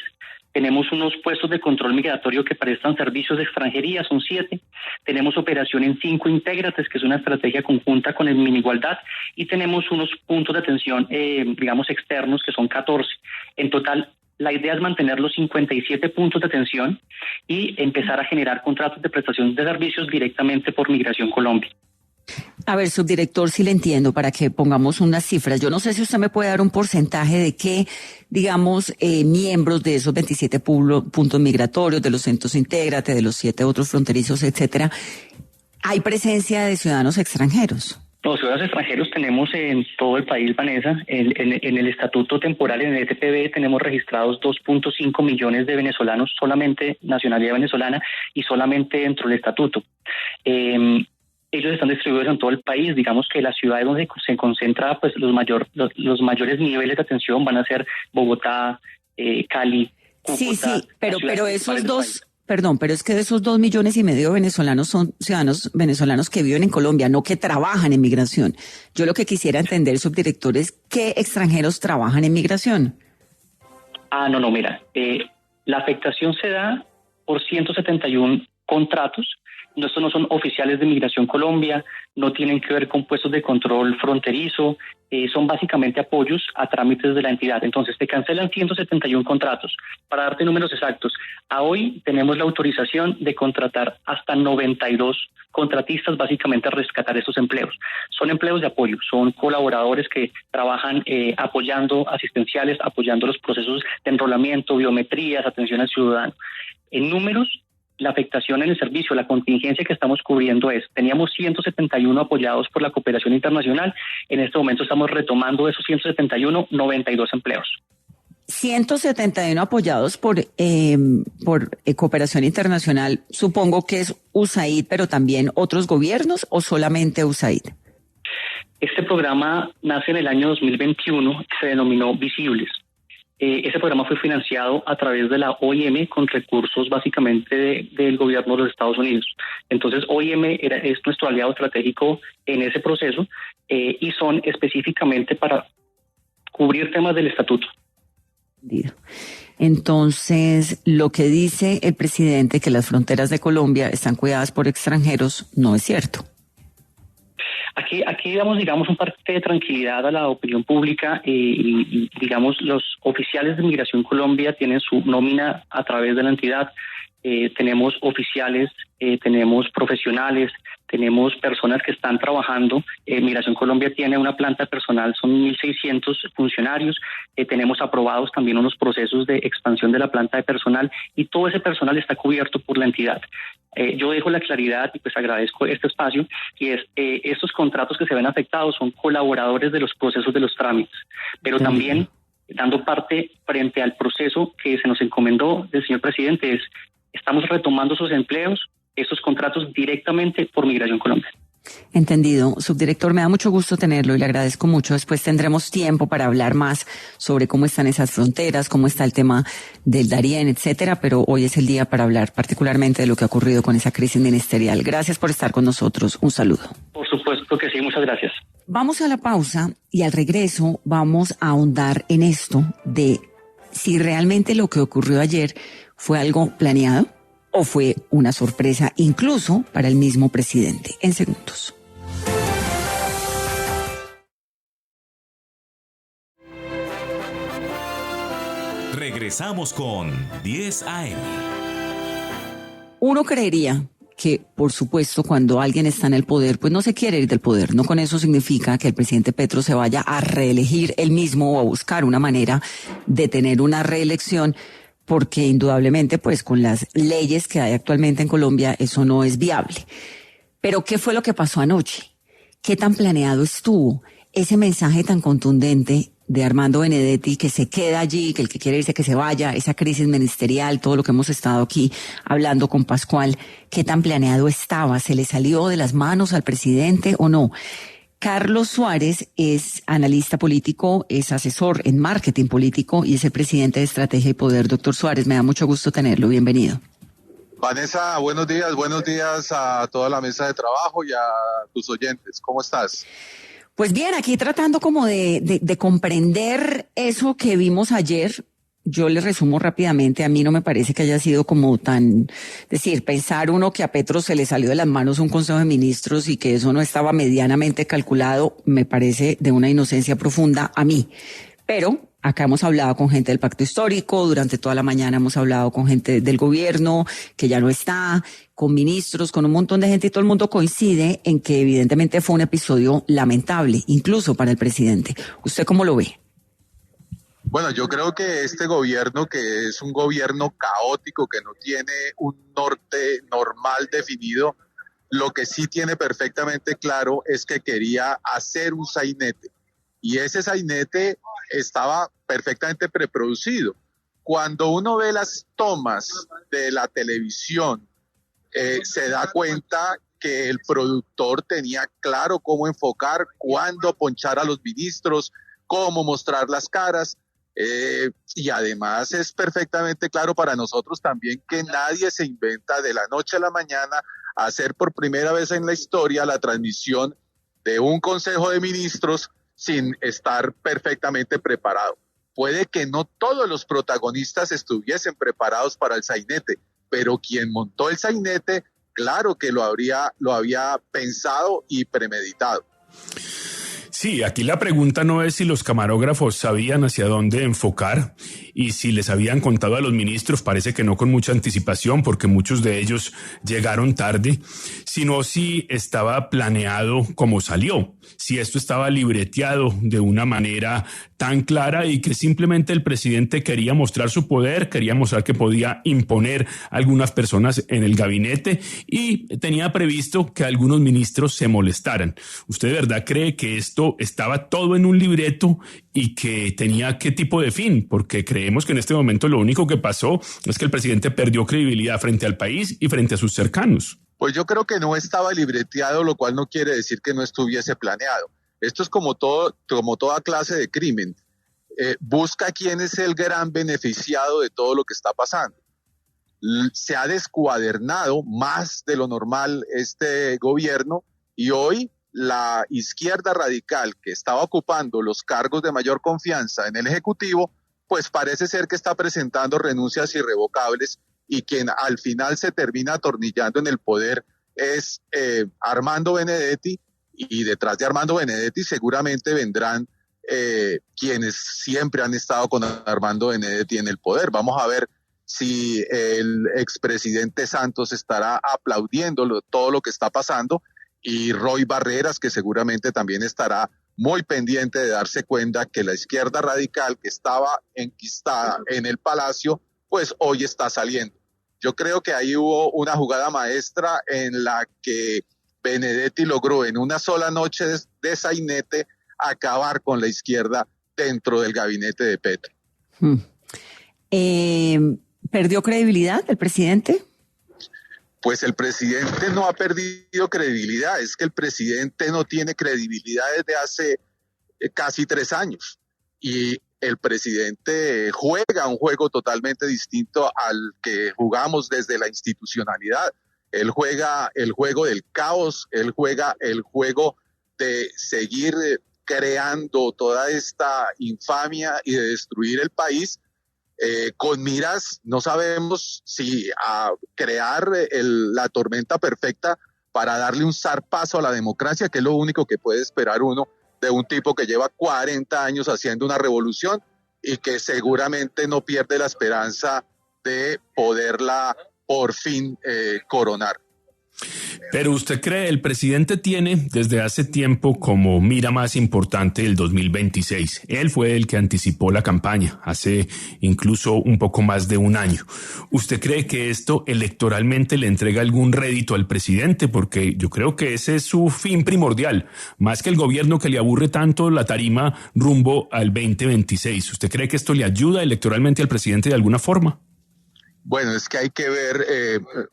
Tenemos unos puestos de control migratorio que prestan servicios de extranjería, son 7. Tenemos operación en 5 Intégrates, que es una estrategia conjunta con el Minigualdad, y tenemos unos puntos de atención, externos, que son 14. En total, la idea es mantener los 57 puntos de atención y empezar a generar contratos de prestación de servicios directamente por Migración Colombia. A ver, subdirector, si le entiendo, para que pongamos unas cifras. Yo no sé si usted me puede dar un porcentaje de qué, digamos, miembros de esos 27 puntos migratorios, de los centros Intégrate, de los 7 otros fronterizos, etcétera, hay presencia de ciudadanos extranjeros. Los ciudadanos extranjeros tenemos en todo el país, Vanessa. En el estatuto temporal, en el ETPB, tenemos registrados 2.5 millones de venezolanos, solamente nacionalidad venezolana y solamente dentro del estatuto. Ellos están distribuidos en todo el país. Digamos que las ciudades donde se concentra pues los mayores niveles de atención van a ser Bogotá, Cali, Cúcuta. Sí, pero esos dos, perdón, pero es que de esos 2,5 millones de venezolanos son ciudadanos venezolanos que viven en Colombia, no que trabajan en migración. Yo lo que quisiera entender, subdirector, es ¿qué extranjeros trabajan en migración? No, mira, la afectación se da por 171 contratos. Estos no son oficiales de Migración Colombia, no tienen que ver con puestos de control fronterizo, son básicamente apoyos a trámites de la entidad. Entonces, te cancelan 171 contratos. Para darte números exactos, a hoy tenemos la autorización de contratar hasta 92 contratistas, básicamente a rescatar esos empleos. Son empleos de apoyo, son colaboradores que trabajan apoyando asistenciales, apoyando los procesos de enrolamiento, biometrías, atención al ciudadano. En números, la afectación en el servicio, la contingencia que estamos cubriendo teníamos 171 apoyados por la cooperación internacional, en este momento estamos retomando de esos 171, 92 empleos. 171 apoyados por cooperación internacional, supongo que es USAID, pero también otros gobiernos o solamente USAID. Este programa nace en el año 2021, se denominó Visibles. Ese programa fue financiado a través de la OIM con recursos básicamente del gobierno de los Estados Unidos. Entonces, OIM es nuestro aliado estratégico en ese proceso y son específicamente para cubrir temas del estatuto. Entonces, lo que dice el presidente, que las fronteras de Colombia están cuidadas por extranjeros, no es cierto. Aquí damos, digamos, un parte de tranquilidad a la opinión pública y, digamos, los oficiales de Migración Colombia tienen su nómina a través de la entidad. Tenemos oficiales, tenemos profesionales, tenemos personas que están trabajando. Migración Colombia tiene una planta personal, son 1.600 funcionarios. Tenemos aprobados también unos procesos de expansión de la planta de personal y todo ese personal está cubierto por la entidad. Yo dejo la claridad y pues agradezco este espacio y estos contratos que se ven afectados son colaboradores de los procesos de los trámites, pero también dando parte frente al proceso que se nos encomendó del señor presidente estamos retomando esos empleos, esos contratos directamente por Migración Colombia. Entendido. Subdirector, me da mucho gusto tenerlo y le agradezco mucho. Después tendremos tiempo para hablar más sobre cómo están esas fronteras, cómo está el tema del Darién, etcétera, pero hoy es el día para hablar particularmente de lo que ha ocurrido con esa crisis ministerial. Gracias por estar con nosotros. Un saludo. Por supuesto que sí, muchas gracias. Vamos a la pausa y al regreso vamos a ahondar en esto de si realmente lo que ocurrió ayer fue algo planeado o fue una sorpresa incluso para el mismo presidente. En segundos. Regresamos con 10 AM. Uno creería que, por supuesto, cuando alguien está en el poder, pues no se quiere ir del poder. No con eso significa que el presidente Petro se vaya a reelegir él mismo o a buscar una manera de tener una reelección, porque indudablemente, pues con las leyes que hay actualmente en Colombia, eso no es viable. Pero, ¿qué fue lo que pasó anoche? ¿Qué tan planeado estuvo ese mensaje tan contundente de Armando Benedetti, que se queda allí, que el que quiere irse que se vaya, esa crisis ministerial, todo lo que hemos estado aquí hablando con Pascual? ¿Qué tan planeado estaba? ¿Se le salió de las manos al presidente o no? Carlos Suárez es analista político, es asesor en marketing político y es el presidente de Estrategia y Poder. Doctor Suárez, me da mucho gusto tenerlo. Bienvenido. Vanessa, buenos días a toda la mesa de trabajo y a tus oyentes. ¿Cómo estás? Pues bien, aquí tratando como de comprender eso que vimos ayer. Yo le resumo rápidamente, a mí no me parece que haya sido como tan, decir, pensar uno que a Petro se le salió de las manos un Consejo de Ministros y que eso no estaba medianamente calculado, me parece de una inocencia profunda a mí. Pero acá hemos hablado con gente del Pacto Histórico, durante toda la mañana hemos hablado con gente del gobierno que ya no está, con ministros, con un montón de gente, y todo el mundo coincide en que evidentemente fue un episodio lamentable, incluso para el presidente. ¿Usted cómo lo ve? Bueno, yo creo que este gobierno, que es un gobierno caótico, que no tiene un norte normal definido, lo que sí tiene perfectamente claro es que quería hacer un sainete. Y ese sainete estaba perfectamente preproducido. Cuando uno ve las tomas de la televisión, se da cuenta que el productor tenía claro cómo enfocar, cuándo ponchar a los ministros, cómo mostrar las caras. Y además es perfectamente claro para nosotros también que nadie se inventa de la noche a la mañana hacer por primera vez en la historia la transmisión de un Consejo de Ministros sin estar perfectamente preparado. Puede que no todos los protagonistas estuviesen preparados para el sainete, pero quien montó el sainete, claro que lo había pensado y premeditado. Sí, aquí la pregunta no es si los camarógrafos sabían hacia dónde enfocar y si les habían contado a los ministros, parece que no con mucha anticipación porque muchos de ellos llegaron tarde, sino si estaba planeado como salió, si esto estaba libreteado de una manera tan clara y que simplemente el presidente quería mostrar su poder, quería mostrar que podía imponer a algunas personas en el gabinete y tenía previsto que algunos ministros se molestaran. ¿Usted de verdad cree que esto estaba todo en un libreto y que tenía qué tipo de fin? Porque creemos que en este momento lo único que pasó es que el presidente perdió credibilidad frente al país y frente a sus cercanos. Pues yo creo que no estaba libreteado, lo cual no quiere decir que no estuviese planeado. Esto es como toda clase de crimen. Busca quién es el gran beneficiado de todo lo que está pasando. Se ha descuadernado más de lo normal este gobierno y hoy la izquierda radical, que estaba ocupando los cargos de mayor confianza en el Ejecutivo, pues parece ser que está presentando renuncias irrevocables y quien al final se termina atornillando en el poder es Armando Benedetti, y detrás de Armando Benedetti seguramente vendrán quienes siempre han estado con Armando Benedetti en el poder. Vamos a ver si el expresidente Santos estará aplaudiendo todo lo que está pasando, y Roy Barreras, que seguramente también estará muy pendiente de darse cuenta que la izquierda radical que estaba enquistada en el Palacio, pues hoy está saliendo. Yo creo que ahí hubo una jugada maestra en la que Benedetti logró en una sola noche de sainete acabar con la izquierda dentro del gabinete de Petro. ¿Perdió credibilidad el presidente? Pues el presidente no ha perdido credibilidad, es que el presidente no tiene credibilidad desde hace casi 3 años y el presidente juega un juego totalmente distinto al que jugamos desde la institucionalidad. Él juega el juego del caos, él juega el juego de seguir creando toda esta infamia y de destruir el país. Con miras, no sabemos si a crear la tormenta perfecta para darle un zarpazo a la democracia, que es lo único que puede esperar uno de un tipo que lleva 40 años haciendo una revolución y que seguramente no pierde la esperanza de poderla por fin coronar. Pero usted cree, el presidente tiene desde hace tiempo como mira más importante el 2026. Él fue el que anticipó la campaña hace incluso un poco más de un año. ¿Usted cree que esto electoralmente le entrega algún rédito al presidente? Porque yo creo que ese es su fin primordial, más que el gobierno que le aburre tanto la tarima rumbo al 2026. ¿Usted cree que esto le ayuda electoralmente al presidente de alguna forma? Bueno, es que hay que ver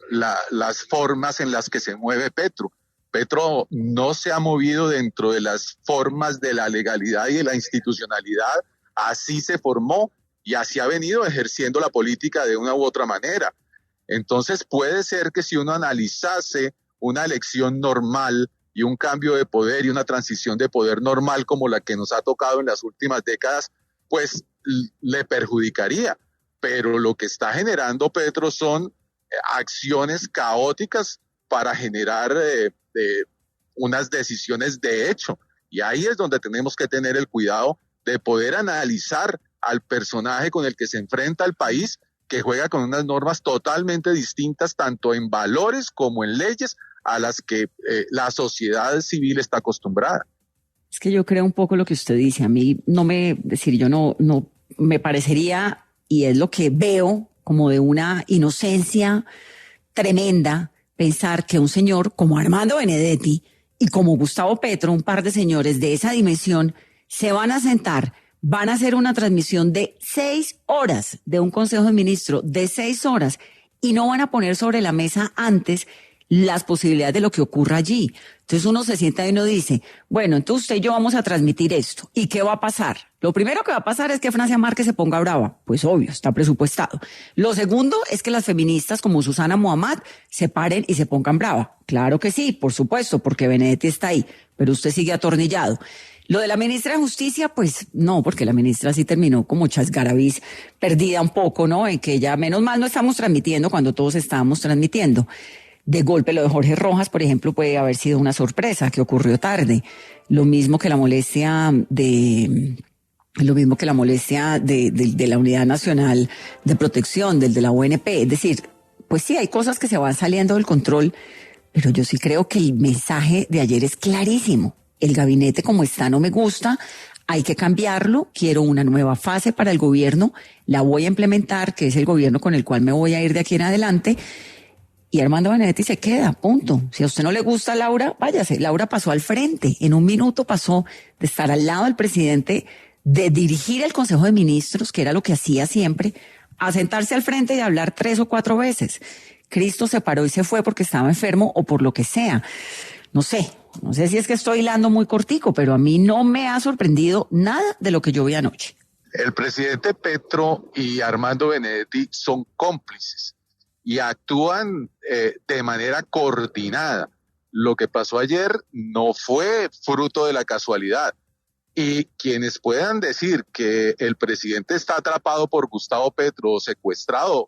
las formas en las que se mueve Petro. Petro no se ha movido dentro de las formas de la legalidad y de la institucionalidad. Así se formó y así ha venido ejerciendo la política de una u otra manera. Entonces puede ser que si uno analizase una elección normal y un cambio de poder y una transición de poder normal como la que nos ha tocado en las últimas décadas, pues le perjudicaría. Pero lo que está generando Petro son acciones caóticas para generar unas decisiones de hecho. Y ahí es donde tenemos que tener el cuidado de poder analizar al personaje con el que se enfrenta el país, que juega con unas normas totalmente distintas, tanto en valores como en leyes, a las que la sociedad civil está acostumbrada. Es que yo creo un poco lo que usted dice. A mí no me parecería... Y es lo que veo como de una inocencia tremenda pensar que un señor como Armando Benedetti y como Gustavo Petro, un par de señores de esa dimensión, se van a sentar, van a hacer una transmisión de 6 horas de un Consejo de Ministros, de 6 horas, y no van a poner sobre la mesa antes las posibilidades de lo que ocurra allí. Entonces uno se sienta y uno dice, bueno, entonces usted y yo vamos a transmitir esto. ¿Y qué va a pasar? Lo primero que va a pasar es que Francia Márquez se ponga brava. Pues obvio, está presupuestado. Lo segundo es que las feministas como Susana Muhammad se paren y se pongan brava. Claro que sí, por supuesto, porque Benedetti está ahí, pero usted sigue atornillado. Lo de la ministra de Justicia, pues no, porque la ministra sí terminó como chasgarabís, perdida un poco, ¿no? En que ya menos mal no estamos transmitiendo cuando todos estábamos transmitiendo. De golpe lo de Jorge Rojas, por ejemplo, puede haber sido una sorpresa que ocurrió tarde. Lo mismo que la molestia de la Unidad Nacional de Protección, de la ONP. Es decir, pues sí, hay cosas que se van saliendo del control, pero yo sí creo que el mensaje de ayer es clarísimo. El gabinete como está no me gusta, hay que cambiarlo, quiero una nueva fase para el gobierno, la voy a implementar, que es el gobierno con el cual me voy a ir de aquí en adelante. Y Armando Benedetti se queda, punto. Si a usted no le gusta Laura, váyase. Laura pasó al frente. En un minuto pasó de estar al lado del presidente, de dirigir el Consejo de Ministros, que era lo que hacía siempre, a sentarse al frente y hablar 3 o 4 veces. Cristo se paró y se fue porque estaba enfermo o por lo que sea. No sé si es que estoy hilando muy cortico, pero a mí no me ha sorprendido nada de lo que yo vi anoche. El presidente Petro y Armando Benedetti son cómplices y actúan de manera coordinada. Lo que pasó ayer no fue fruto de la casualidad. Y quienes puedan decir que el presidente está atrapado por Gustavo Petro o secuestrado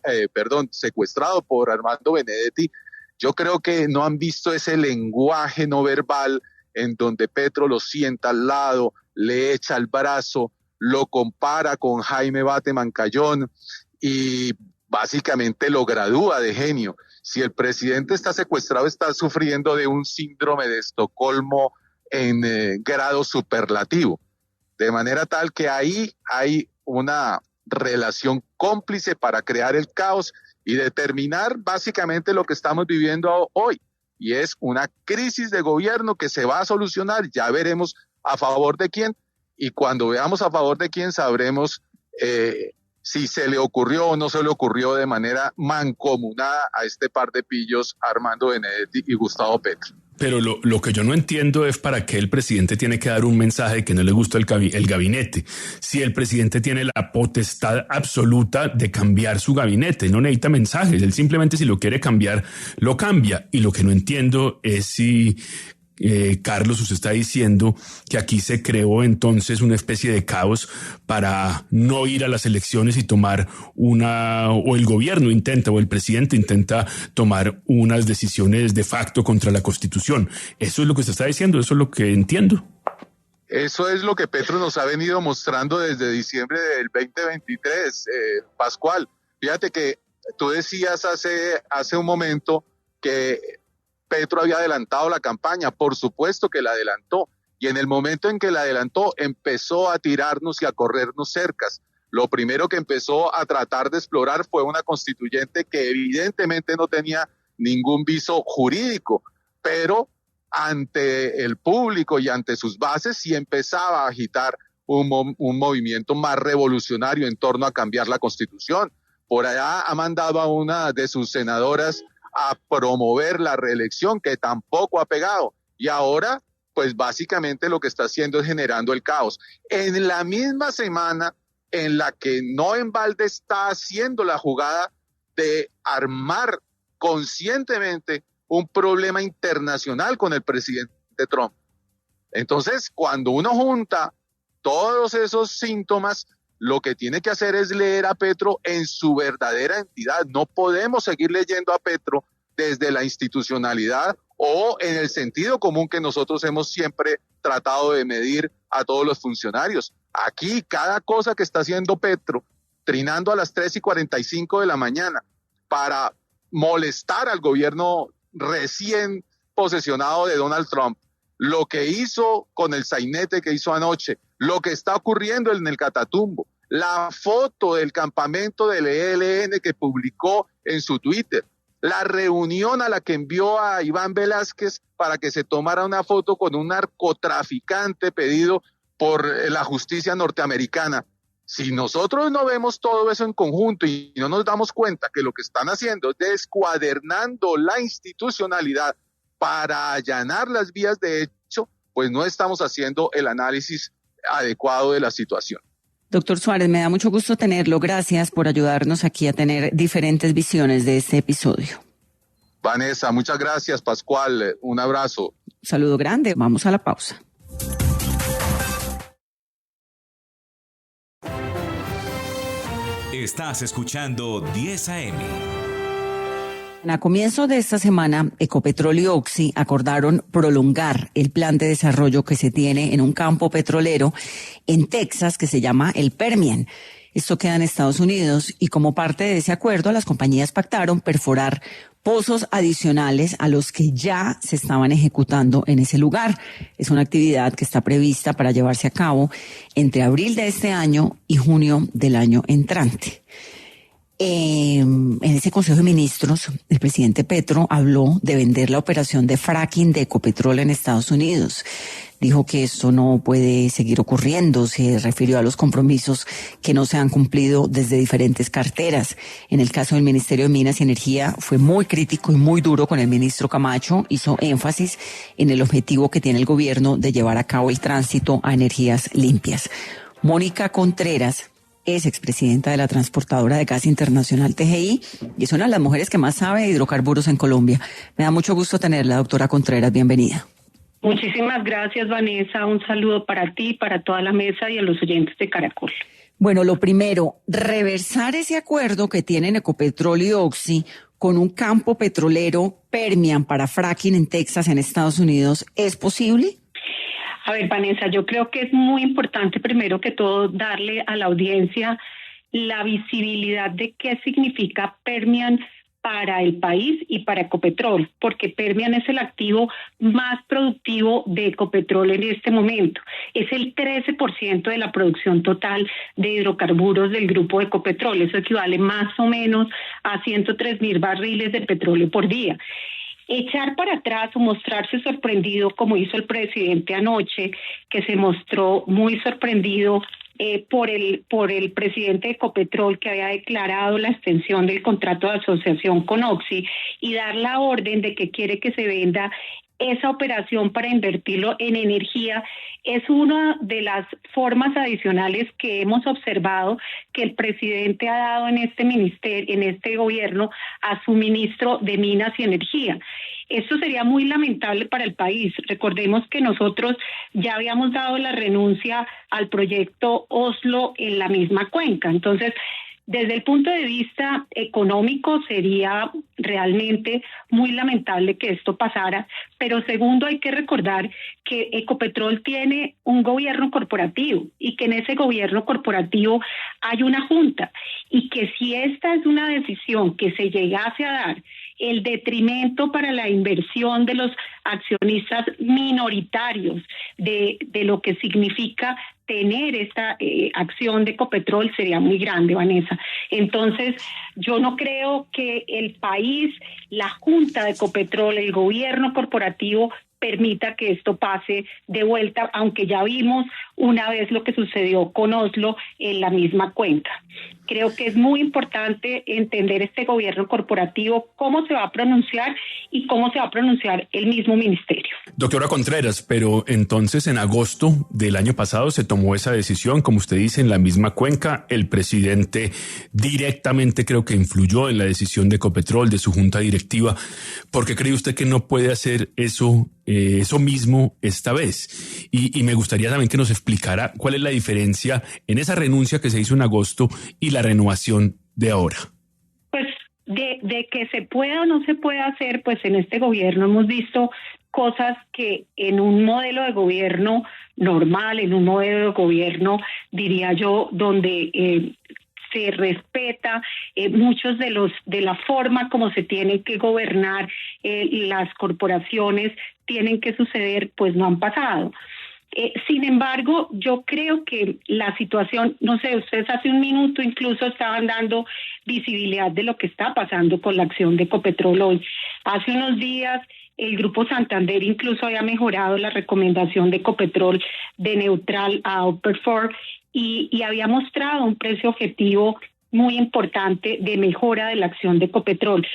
por Armando Benedetti, yo creo que no han visto ese lenguaje no verbal en donde Petro lo sienta al lado, le echa el brazo, lo compara con Jaime Bate Mancayón y básicamente lo gradúa de genio. Si el presidente está secuestrado, está sufriendo de un síndrome de Estocolmo en grado superlativo. De manera tal que ahí hay una relación cómplice para crear el caos y determinar básicamente lo que estamos viviendo hoy. Y es una crisis de gobierno que se va a solucionar. Ya veremos a favor de quién. Y cuando veamos a favor de quién sabremos si se le ocurrió o no se le ocurrió de manera mancomunada a este par de pillos, Armando Benedetti y Gustavo Petro. Pero lo que yo no entiendo es para qué el presidente tiene que dar un mensaje que no le gusta el gabinete. Si el presidente tiene la potestad absoluta de cambiar su gabinete, no necesita mensajes. Él simplemente, si lo quiere cambiar, lo cambia. Y lo que no entiendo es si Carlos, usted está diciendo que aquí se creó entonces una especie de caos para no ir a las elecciones y tomar o el gobierno intenta, o el presidente intenta tomar unas decisiones de facto contra la Constitución. Eso es lo que usted está diciendo, eso es lo que entiendo. Eso es lo que Petro nos ha venido mostrando desde diciembre del 2023, Pascual. Fíjate que tú decías hace un momento que Petro había adelantado la campaña. Por supuesto que la adelantó. Y en el momento en que la adelantó, empezó a tirarnos y a corrernos cercas. Lo primero que empezó a tratar de explorar fue una constituyente que evidentemente no tenía ningún viso jurídico, pero ante el público y ante sus bases sí empezaba a agitar un movimiento más revolucionario en torno a cambiar la Constitución. Por allá ha mandado a una de sus senadoras a promover la reelección, que tampoco ha pegado. Y ahora, pues básicamente lo que está haciendo es generando el caos. En la misma semana en la que no en balde está haciendo la jugada de armar conscientemente un problema internacional con el presidente Trump. Entonces, cuando uno junta todos esos síntomas, lo que tiene que hacer es leer a Petro en su verdadera entidad. No podemos seguir leyendo a Petro desde la institucionalidad o en el sentido común que nosotros hemos siempre tratado de medir a todos los funcionarios. Aquí, cada cosa que está haciendo Petro, trinando a las 3:45 de la mañana para molestar al gobierno recién posesionado de Donald Trump, lo que hizo con el sainete que hizo anoche, lo que está ocurriendo en el Catatumbo, la foto del campamento del ELN que publicó en su Twitter, la reunión a la que envió a Iván Velázquez para que se tomara una foto con un narcotraficante pedido por la justicia norteamericana. Si nosotros no vemos todo eso en conjunto y no nos damos cuenta que lo que están haciendo es descuadernando la institucionalidad para allanar las vías de hecho, pues no estamos haciendo el análisis adecuado de la situación. Doctor Suárez, me da mucho gusto tenerlo. Gracias por ayudarnos aquí a tener diferentes visiones de este episodio. Vanessa, muchas gracias. Pascual, un abrazo. Un saludo grande. Vamos a la pausa. Estás escuchando 10 AM. A comienzo de esta semana, Ecopetrol y Oxy acordaron prolongar el plan de desarrollo que se tiene en un campo petrolero en Texas que se llama el Permian. Esto queda en Estados Unidos y como parte de ese acuerdo, las compañías pactaron perforar pozos adicionales a los que ya se estaban ejecutando en ese lugar. Es una actividad que está prevista para llevarse a cabo entre abril de este año y junio del año entrante. En ese Consejo de Ministros, el presidente Petro habló de vender la operación de fracking de Ecopetrol en Estados Unidos. Dijo que esto no puede seguir ocurriendo. Se refirió a los compromisos que no se han cumplido desde diferentes carteras. En el caso del Ministerio de Minas y Energía fue muy crítico y muy duro con el ministro Camacho. Hizo énfasis en el objetivo que tiene el gobierno de llevar a cabo el tránsito a energías limpias. Mónica Contreras es expresidenta de la transportadora de gas internacional TGI y es una de las mujeres que más sabe de hidrocarburos en Colombia. Me da mucho gusto tenerla, doctora Contreras. Bienvenida. Muchísimas gracias, Vanessa. Un saludo para ti, para toda la mesa y a los oyentes de Caracol. Bueno, lo primero, reversar ese acuerdo que tienen Ecopetrol y Oxy con un campo petrolero Permian para fracking en Texas, en Estados Unidos, ¿es posible? A ver, Vanessa, yo creo que es muy importante, primero que todo, darle a la audiencia la visibilidad de qué significa Permian para el país y para Ecopetrol, porque Permian es el activo más productivo de Ecopetrol en este momento. Es el 13% de la producción total de hidrocarburos del grupo Ecopetrol. Eso equivale más o menos a 103,000 barriles de petróleo por día. Echar para atrás o mostrarse sorprendido, como hizo el presidente anoche, que se mostró muy sorprendido por el presidente de Ecopetrol, que había declarado la extensión del contrato de asociación con Oxy, y dar la orden de que quiere que se venda esa operación para invertirlo en energía, es una de las formas adicionales que hemos observado que el presidente ha dado en este ministerio, en este gobierno, a su ministro de Minas y Energía. Esto sería muy lamentable para el país. Recordemos que nosotros ya habíamos dado la renuncia al proyecto Oslo en la misma cuenca. Entonces, Desde el punto de vista económico sería realmente muy lamentable que esto pasara, pero segundo, hay que recordar que Ecopetrol tiene un gobierno corporativo y que en ese gobierno corporativo hay una junta y que si esta es una decisión que se llegase a dar, el detrimento para la inversión de los accionistas minoritarios de lo que significa tener esta acción de Ecopetrol sería muy grande, Vanessa. Entonces, yo no creo que el país, la Junta de Ecopetrol, el gobierno corporativo permita que esto pase de vuelta, aunque ya vimos una vez lo que sucedió con Oslo en la misma cuenca. Creo que es muy importante entender este gobierno corporativo, cómo se va a pronunciar y cómo se va a pronunciar el mismo ministerio. Doctora Contreras, pero entonces en agosto del año pasado se tomó esa decisión, como usted dice, en la misma cuenca. El presidente directamente creo que influyó en la decisión de Ecopetrol, de su junta directiva. ¿Por qué cree usted que no puede hacer eso mismo esta vez? Y me gustaría también que nos explicara cuál es la diferencia en esa renuncia que se hizo en agosto y la renovación de ahora. Pues de que se pueda o no se puede hacer, pues en este gobierno hemos visto cosas que en un modelo de gobierno normal, en un modelo de gobierno, diría yo, donde se respeta muchos de la forma como se tienen que gobernar las corporaciones, tienen que suceder, pues no han pasado. Sin embargo, yo creo que la situación, no sé, ustedes hace un minuto incluso estaban dando visibilidad de lo que está pasando con la acción de Ecopetrol hoy. Hace unos días el Grupo Santander incluso había mejorado la recomendación de Ecopetrol de neutral a outperform y había mostrado un precio objetivo muy importante de mejora de la acción de Ecopetrol.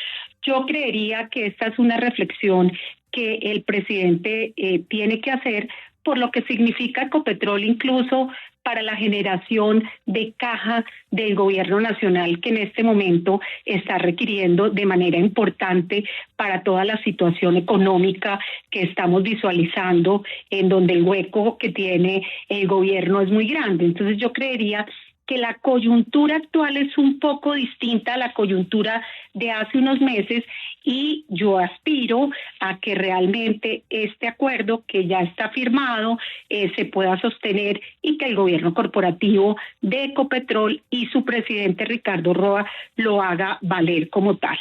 Yo creería que esta es una reflexión que el presidente tiene que hacer por lo que significa Ecopetrol incluso para la generación de caja del gobierno nacional que en este momento está requiriendo de manera importante para toda la situación económica que estamos visualizando, en donde el hueco que tiene el gobierno es muy grande. Entonces yo creería que la coyuntura actual es un poco distinta a la coyuntura de hace unos meses y yo aspiro a que realmente este acuerdo que ya está firmado se pueda sostener y que el gobierno corporativo de Ecopetrol y su presidente Ricardo Roa lo haga valer como tal.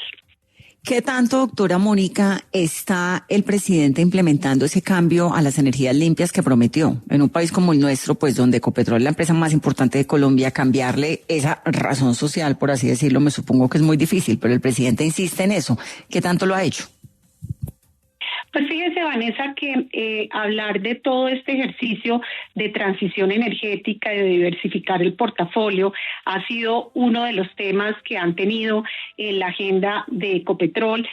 ¿Qué tanto, doctora Mónica, está el presidente implementando ese cambio a las energías limpias que prometió? En un país como el nuestro, pues donde Ecopetrol es la empresa más importante de Colombia, cambiarle esa razón social, por así decirlo, me supongo que es muy difícil, pero el presidente insiste en eso. ¿Qué tanto lo ha hecho? Pues fíjese, Vanessa, que hablar de todo este ejercicio de transición energética y de diversificar el portafolio ha sido uno de los temas que han tenido en la agenda de Ecopetrol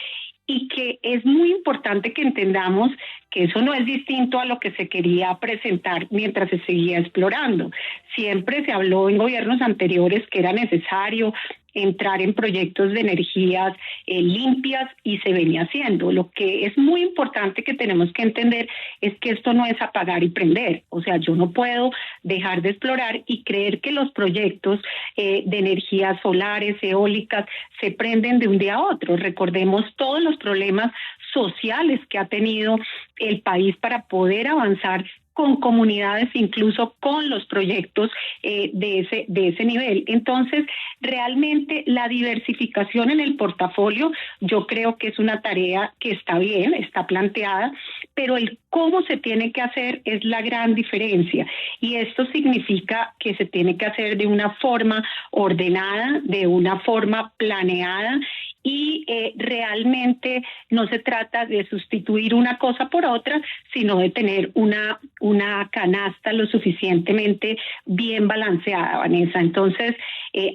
y que es muy importante que entendamos que eso no es distinto a lo que se quería presentar mientras se seguía explorando. Siempre se habló en gobiernos anteriores que era necesario entrar en proyectos de energías limpias y se venía haciendo. Lo que es muy importante que tenemos que entender es que esto no es apagar y prender. O sea, yo no puedo dejar de explorar y creer que los proyectos de energías solares, eólicas, se prenden de un día a otro. Recordemos todos los problemas sociales que ha tenido el país para poder avanzar con comunidades, incluso con los proyectos de ese nivel. Entonces, realmente la diversificación en el portafolio, yo creo que es una tarea que está bien, está planteada, pero el cómo se tiene que hacer es la gran diferencia. Y esto significa que se tiene que hacer de una forma ordenada, de una forma planeada, y realmente no se trata de sustituir una cosa por otra, sino de tener una canasta lo suficientemente bien balanceada, Vanessa. Entonces,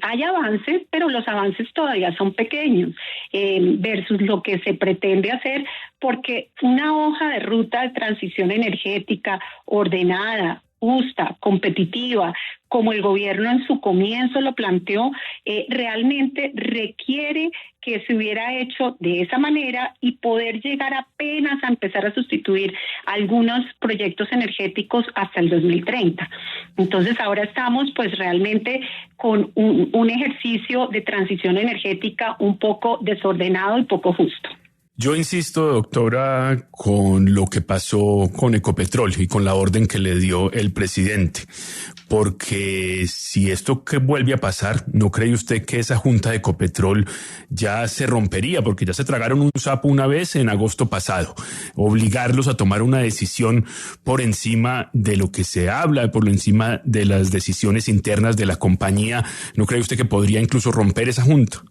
hay avances, pero los avances todavía son pequeños versus lo que se pretende hacer, porque una hoja de ruta de transición energética ordenada, justa, competitiva, como el gobierno en su comienzo lo planteó, realmente requiere que se hubiera hecho de esa manera y poder llegar apenas a empezar a sustituir algunos proyectos energéticos hasta el 2030. Entonces ahora estamos pues realmente con un ejercicio de transición energética un poco desordenado y poco justo. Yo insisto, doctora, con lo que pasó con Ecopetrol y con la orden que le dio el presidente, porque si esto que vuelve a pasar, ¿no cree usted que esa junta de Ecopetrol ya se rompería? Porque ya se tragaron un sapo una vez en agosto pasado. Obligarlos a tomar una decisión por encima de lo que se habla, por encima de las decisiones internas de la compañía, ¿no cree usted que podría incluso romper esa junta?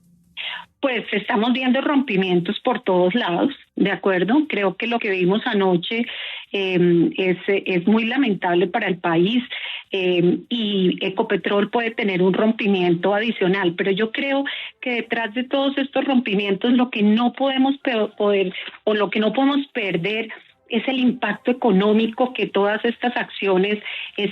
Pues estamos viendo rompimientos por todos lados, ¿de acuerdo? Creo que lo que vimos anoche es muy lamentable para el país y Ecopetrol puede tener un rompimiento adicional, pero yo creo que detrás de todos estos rompimientos lo que no podemos perder es el impacto económico que todas estas acciones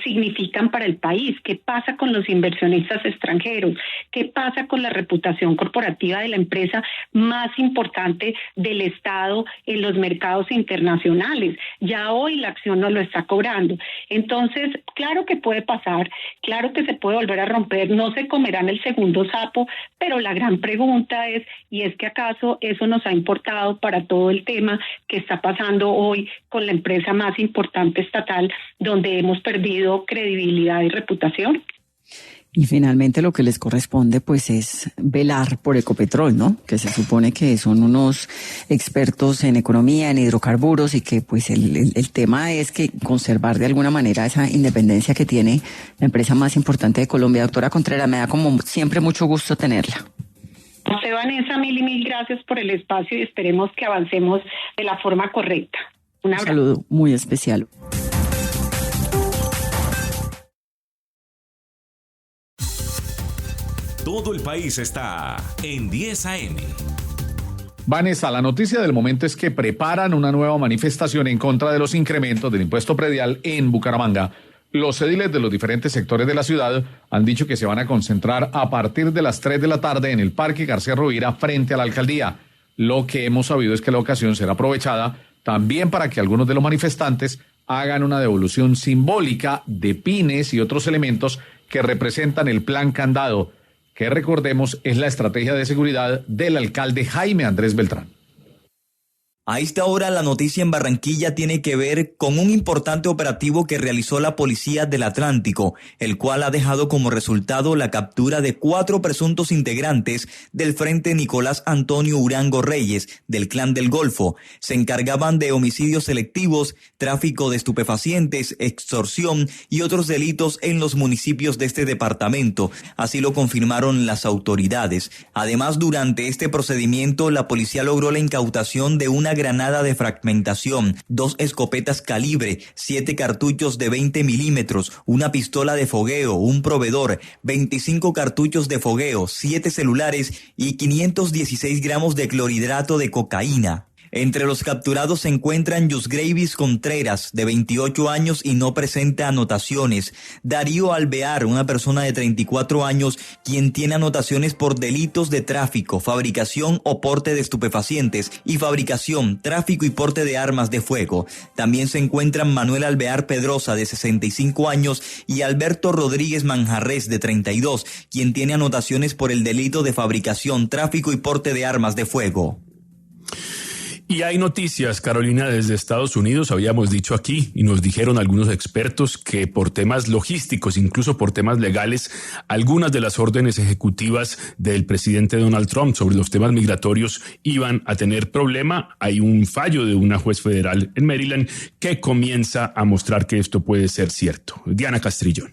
significan para el país. ¿Qué pasa con los inversionistas extranjeros? ¿Qué pasa con la reputación corporativa de la empresa más importante del Estado en los mercados internacionales? Ya hoy la acción no lo está cobrando. Entonces, claro que puede pasar, claro que se puede volver a romper, no se comerán el segundo sapo, pero la gran pregunta es, ¿y es que acaso eso nos ha importado para todo el tema que está pasando hoy con la empresa más importante estatal, donde hemos perdido credibilidad y reputación? Y finalmente lo que les corresponde pues es velar por Ecopetrol, ¿no? Que se supone que son unos expertos en economía, en hidrocarburos y que pues el tema es que conservar de alguna manera esa independencia que tiene la empresa más importante de Colombia. Doctora Contreras, me da como siempre mucho gusto tenerla. José Vanessa, mil gracias por el espacio y esperemos que avancemos de la forma correcta. Un saludo muy especial. Todo el país está en 10 AM. Vanessa, la noticia del momento es que preparan una nueva manifestación en contra de los incrementos del impuesto predial en Bucaramanga. Los ediles de los diferentes sectores de la ciudad han dicho que se van a concentrar a partir de las 3 de la tarde en el Parque García Rovira frente a la alcaldía. Lo que hemos sabido es que la ocasión será aprovechada también para que algunos de los manifestantes hagan una devolución simbólica de pines y otros elementos que representan el plan Candado, que recordemos es la estrategia de seguridad del alcalde Jaime Andrés Beltrán. A esta hora la noticia en Barranquilla tiene que ver con un importante operativo que realizó la Policía del Atlántico, el cual ha dejado como resultado la captura de 4 presuntos integrantes del Frente Nicolás Antonio Urango Reyes, del Clan del Golfo. Se encargaban de homicidios selectivos, tráfico de estupefacientes, extorsión y otros delitos en los municipios de este departamento. Así lo confirmaron las autoridades. Además, durante este procedimiento, la policía logró la incautación de una granada de fragmentación, 2 escopetas calibre, 7 cartuchos de 20 milímetros, una pistola de fogueo, un proveedor, 25 cartuchos de fogueo, 7 celulares y 516 gramos de clorhidrato de cocaína. Entre los capturados se encuentran Yusgravis Contreras, de 28 años y no presenta anotaciones. Darío Alvear, una persona de 34 años, quien tiene anotaciones por delitos de tráfico, fabricación o porte de estupefacientes y fabricación, tráfico y porte de armas de fuego. También se encuentran Manuel Alvear Pedrosa, de 65 años, y Alberto Rodríguez Manjarres, de 32, quien tiene anotaciones por el delito de fabricación, tráfico y porte de armas de fuego. Y hay noticias, Carolina, desde Estados Unidos. Habíamos dicho aquí y nos dijeron algunos expertos que por temas logísticos, incluso por temas legales, algunas de las órdenes ejecutivas del presidente Donald Trump sobre los temas migratorios iban a tener problema. Hay un fallo de una juez federal en Maryland que comienza a mostrar que esto puede ser cierto. Diana Castrillón.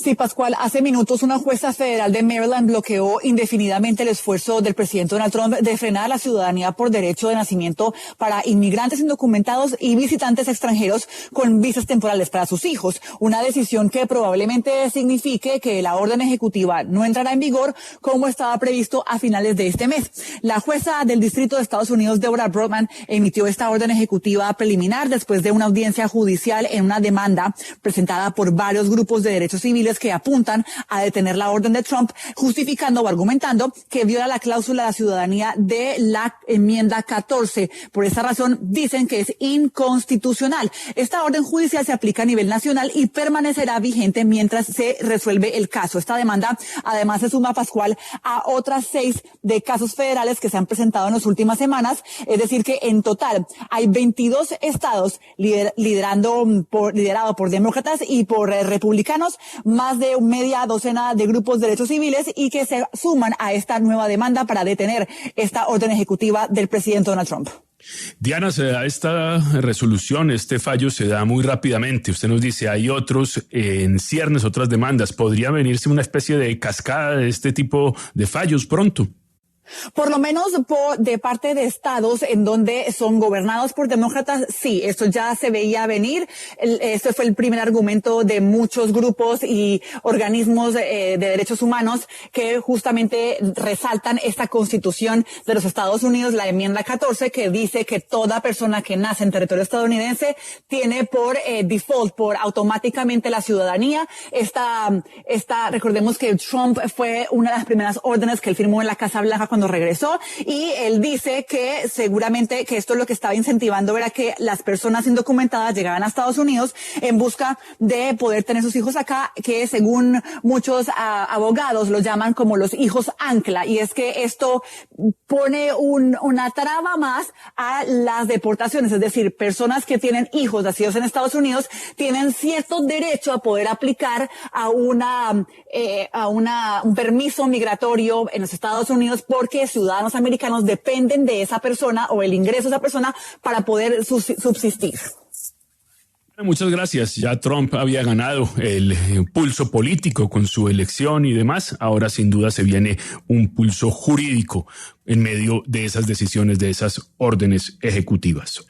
Sí, Pascual, hace minutos una jueza federal de Maryland bloqueó indefinidamente el esfuerzo del presidente Donald Trump de frenar la ciudadanía por derecho de nacimiento para inmigrantes indocumentados y visitantes extranjeros con visas temporales para sus hijos. Una decisión que probablemente signifique que la orden ejecutiva no entrará en vigor como estaba previsto a finales de este mes. La jueza del Distrito de Estados Unidos, Deborah Brockman, emitió esta orden ejecutiva preliminar después de una audiencia judicial en una demanda presentada por varios grupos de derechos civiles que apuntan a detener la orden de Trump, justificando o argumentando que viola la cláusula de ciudadanía de la enmienda 14. Por esa razón, dicen que es inconstitucional. Esta orden judicial se aplica a nivel nacional y permanecerá vigente mientras se resuelve el caso. Esta demanda, además, se suma, Pascual, a otras 6 de casos federales que se han presentado en las últimas semanas. Es decir, que en total hay 22 estados liderado por demócratas y por republicanos, más de media docena de grupos de derechos civiles y que se suman a esta nueva demanda para detener esta orden ejecutiva del presidente Donald Trump. Diana, se da esta resolución, este fallo se da muy rápidamente. Usted nos dice, hay otros en ciernes, otras demandas. ¿Podría venirse una especie de cascada de este tipo de fallos pronto? Por lo menos de parte de estados en donde son gobernados por demócratas, sí, esto ya se veía venir. Este fue el primer argumento de muchos grupos y organismos de derechos humanos que justamente resaltan esta Constitución de los Estados Unidos, la enmienda 14, que dice que toda persona que nace en territorio estadounidense tiene por default, por automáticamente la ciudadanía. Recordemos que Trump fue una de las primeras órdenes que él firmó en la Casa Blanca cuando regresó, y él dice que seguramente que esto lo que estaba incentivando era que las personas indocumentadas llegaran a Estados Unidos en busca de poder tener sus hijos acá, que según muchos abogados lo llaman como los hijos ancla, y es que esto pone una traba más a las deportaciones, es decir, personas que tienen hijos nacidos en Estados Unidos tienen cierto derecho a poder aplicar a un permiso migratorio en los Estados Unidos porque ciudadanos americanos dependen de esa persona o el ingreso de esa persona para poder subsistir. Muchas gracias. Ya Trump había ganado el pulso político con su elección y demás. Ahora sin duda se viene un pulso jurídico en medio de esas decisiones, de esas órdenes ejecutivas.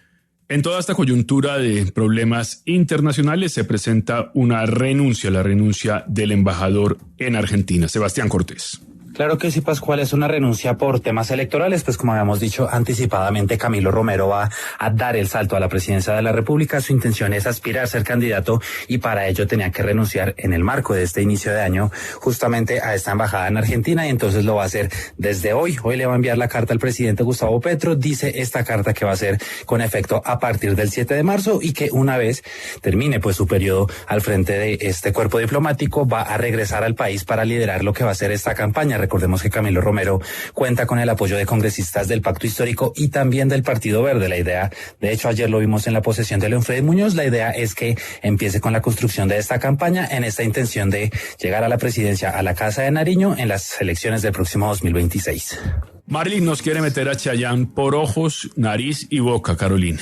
En toda esta coyuntura de problemas internacionales se presenta una renuncia, la renuncia del embajador en Argentina, Sebastián Cortés. Claro que sí, Pascual, es una renuncia por temas electorales, pues como habíamos dicho anticipadamente, Camilo Romero va a dar el salto a la presidencia de la República. Su intención es aspirar a ser candidato y para ello tenía que renunciar en el marco de este inicio de año justamente a esta embajada en Argentina, y entonces lo va a hacer desde hoy. Hoy le va a enviar la carta al presidente Gustavo Petro. Dice esta carta que va a ser con efecto a partir del 7 de marzo y que una vez termine pues su periodo al frente de este cuerpo diplomático va a regresar al país para liderar lo que va a ser esta campaña. Recordemos que Camilo Romero cuenta con el apoyo de congresistas del Pacto Histórico y también del Partido Verde. La idea, de hecho ayer lo vimos en la posesión de León Freddy Muñoz, la idea es que empiece con la construcción de esta campaña en esta intención de llegar a la presidencia a la Casa de Nariño en las elecciones del próximo 2026. Marilyn nos quiere meter a Chayanne por ojos, nariz y boca, Carolina.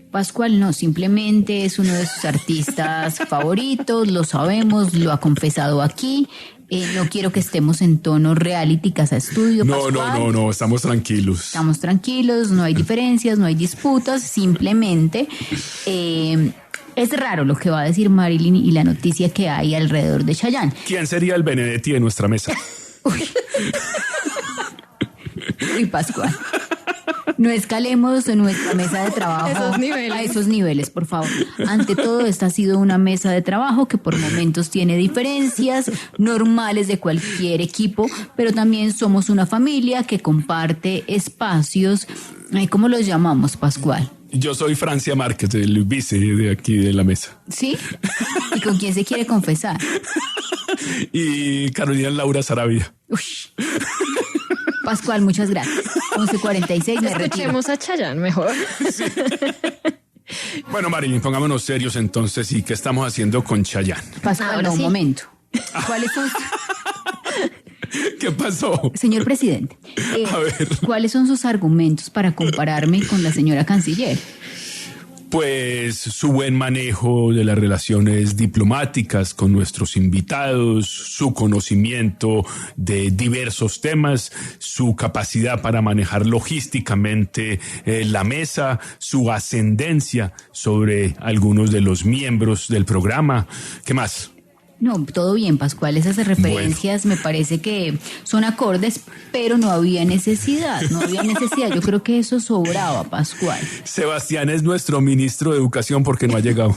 Pascual no, simplemente es uno de sus artistas favoritos, lo sabemos, lo ha confesado aquí. No quiero que estemos en tono reality, Casa Estudio. Pascual. No, estamos tranquilos. Estamos tranquilos, no hay diferencias, no hay disputas, simplemente es raro lo que va a decir Marilyn y la noticia que hay alrededor de Chayanne. ¿Quién sería el Benedetti de nuestra mesa? Uy, Pascual. No escalemos en nuestra mesa de trabajo a esos niveles, por favor. Ante todo, esta ha sido una mesa de trabajo que por momentos tiene diferencias normales de cualquier equipo, pero también somos una familia que comparte espacios. ¿Cómo los llamamos, Pascual? Yo soy Francia Márquez, el vice de aquí de la mesa. ¿Sí? ¿Y con quién se quiere confesar? Y Carolina Laura Sarabia. Uy. Pascual, muchas gracias. 11:46, me retiro. Escuchemos a Chayanne mejor. Sí. Bueno, Marilyn, pongámonos serios entonces. ¿Y qué estamos haciendo con Chayanne? Pascual, un momento. ¿Cuáles son? ¿Qué pasó? Señor presidente, a ver. ¿Cuáles son sus argumentos para compararme con la señora canciller? Pues su buen manejo de las relaciones diplomáticas con nuestros invitados, su conocimiento de diversos temas, su capacidad para manejar logísticamente la mesa, su ascendencia sobre algunos de los miembros del programa. ¿Qué más? No, todo bien, Pascual. Esas referencias me parece que son acordes, pero no había necesidad. Yo creo que eso sobraba, Pascual. Sebastián es nuestro ministro de Educación porque no ha llegado.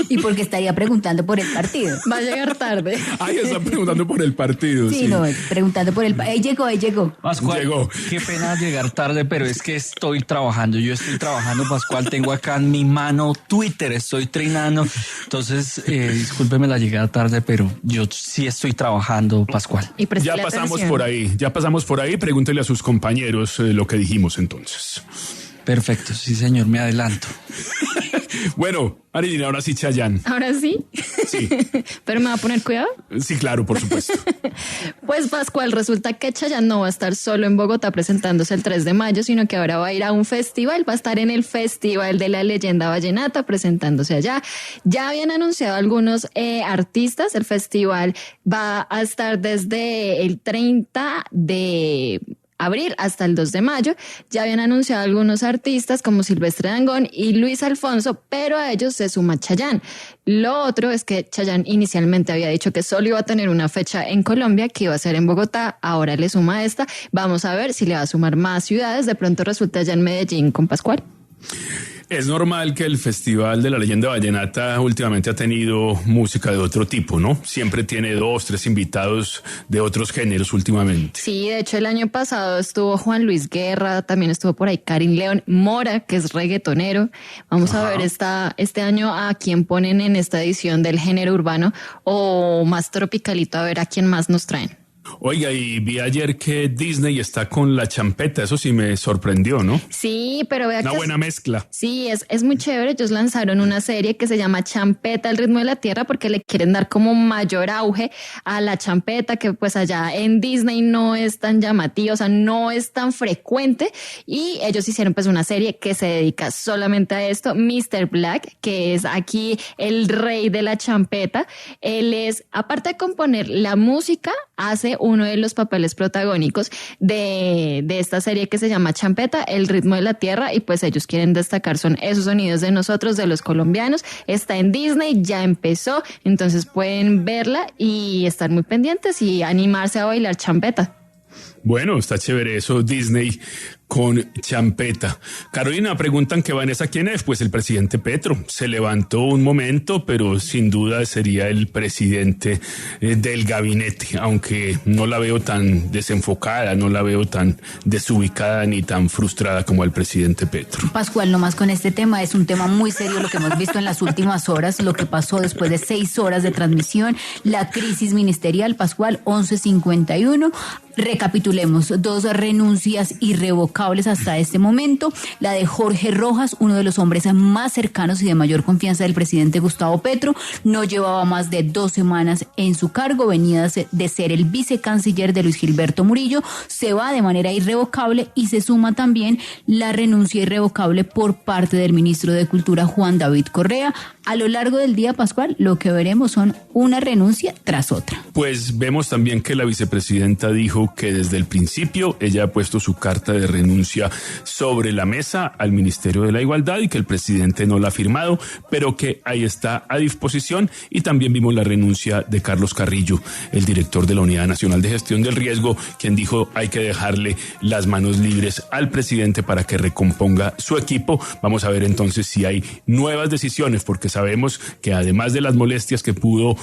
Y porque estaría preguntando por el partido. Va a llegar tarde. Ahí está preguntando por el partido. Sí, no, preguntando por el partido. Ahí llegó. Pascual, llegó. Qué pena llegar tarde, pero es que estoy trabajando. Yo estoy trabajando, Pascual. Tengo acá en mi mano Twitter, estoy trinando. Entonces, discúlpeme la llegada tarde, pero yo sí estoy trabajando, Pascual. Y ya pasamos por ahí. Pregúntele a sus compañeros lo que dijimos entonces. Perfecto, sí, señor, me adelanto. Bueno, Marilina, ahora sí, Chayanne. ¿Ahora sí? Sí. ¿Pero me va a poner cuidado? Sí, claro, por supuesto. Pues, Pascual, resulta que Chayanne no va a estar solo en Bogotá presentándose el 3 de mayo, sino que ahora va a ir a un festival. Va a estar en el Festival de la Leyenda Vallenata presentándose allá. Ya habían anunciado algunos artistas. El festival va a estar desde el 30 de abril hasta el 2 de mayo. Ya habían anunciado algunos artistas como Silvestre Dangond y Luis Alfonso, pero a ellos se suma Chayanne. Lo otro es que Chayanne inicialmente había dicho que solo iba a tener una fecha en Colombia, que iba a ser en Bogotá. Ahora le suma esta. Vamos a ver si le va a sumar más ciudades. De pronto resulta ya en Medellín con Pascual. Es normal que el Festival de la Leyenda Vallenata últimamente ha tenido música de otro tipo, ¿no? Siempre tiene 2, 3 invitados de otros géneros últimamente. Sí, de hecho el año pasado estuvo Juan Luis Guerra, también estuvo por ahí Karin León, Mora, que es reggaetonero. Vamos a ver este año a quién ponen en esta edición del género urbano o más tropicalito, a ver a quién más nos traen. Oiga, y vi ayer que Disney está con La Champeta, eso sí me sorprendió, ¿no? Sí, pero vea una buena mezcla. Sí, es muy chévere. Ellos lanzaron una serie que se llama Champeta, el ritmo de la tierra, porque le quieren dar como mayor auge a la champeta, que pues allá en Disney no es tan llamativa, o sea, no es tan frecuente, y ellos hicieron pues una serie que se dedica solamente a esto. Mr. Black, que es aquí el rey de la champeta, él es, aparte de componer la música, hace uno de los papeles protagónicos de esta serie que se llama Champeta, el ritmo de la tierra, y pues ellos quieren destacar son esos sonidos de nosotros, de los colombianos. Está en Disney, ya empezó, entonces pueden verla y estar muy pendientes y animarse a bailar champeta. Bueno, está chévere eso, Disney con Champeta. Carolina, preguntan que Vanessa, ¿quién es? Pues el presidente Petro. Se levantó un momento, pero sin duda sería el presidente del gabinete, aunque no la veo tan desenfocada, no la veo tan desubicada ni tan frustrada como el presidente Petro. Pascual, nomás con este tema, es un tema muy serio lo que hemos visto en las últimas horas, lo que pasó después de 6 horas de transmisión, la crisis ministerial. Pascual, 11:51. Recapitulemos, 2 renuncias irrevocables hasta este momento. La de Jorge Rojas, uno de los hombres más cercanos y de mayor confianza del presidente Gustavo Petro. No llevaba más de 2 semanas en su cargo, venía de ser el vicecanciller de Luis Gilberto Murillo. Se va de manera irrevocable y se suma también la renuncia irrevocable por parte del ministro de Cultura, Juan David Correa. A lo largo del día, Pascual, lo que veremos son una renuncia tras otra. Pues vemos también que la vicepresidenta dijo que desde el principio ella ha puesto su carta de renuncia sobre la mesa al Ministerio de la Igualdad y que el presidente no la ha firmado, pero que ahí está a disposición. Y también vimos la renuncia de Carlos Carrillo, el director de la Unidad Nacional de Gestión del Riesgo, quien dijo hay que dejarle las manos libres al presidente para que recomponga su equipo. Vamos a ver entonces si hay nuevas decisiones, porque sabemos que además de las molestias que pudo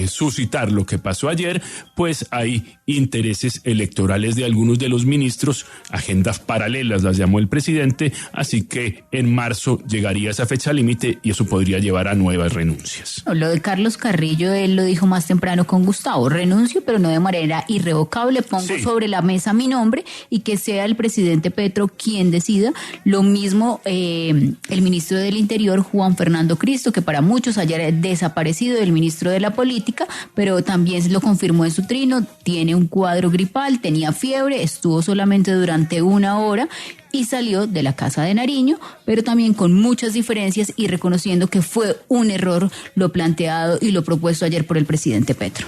suscitar lo que pasó ayer, pues hay intereses electorales de algunos de los ministros, agendas paralelas las llamó el presidente, así que en marzo llegaría esa fecha límite y eso podría llevar a nuevas renuncias. Lo de Carlos Carrillo, él lo dijo más temprano con Gustavo, renuncio pero no de manera irrevocable, pongo sobre la mesa mi nombre y que sea el presidente Petro quien decida. Lo mismo el ministro del Interior, Juan Fernando Cristo, que para muchos ayer desaparecido del ministro de la Política, pero también lo confirmó en su trino, tiene un cuadro gripal, tenía fiebre, estuvo solamente durante 1 hora y salió de la Casa de Nariño, pero también con muchas diferencias y reconociendo que fue un error lo planteado y lo propuesto ayer por el presidente Petro.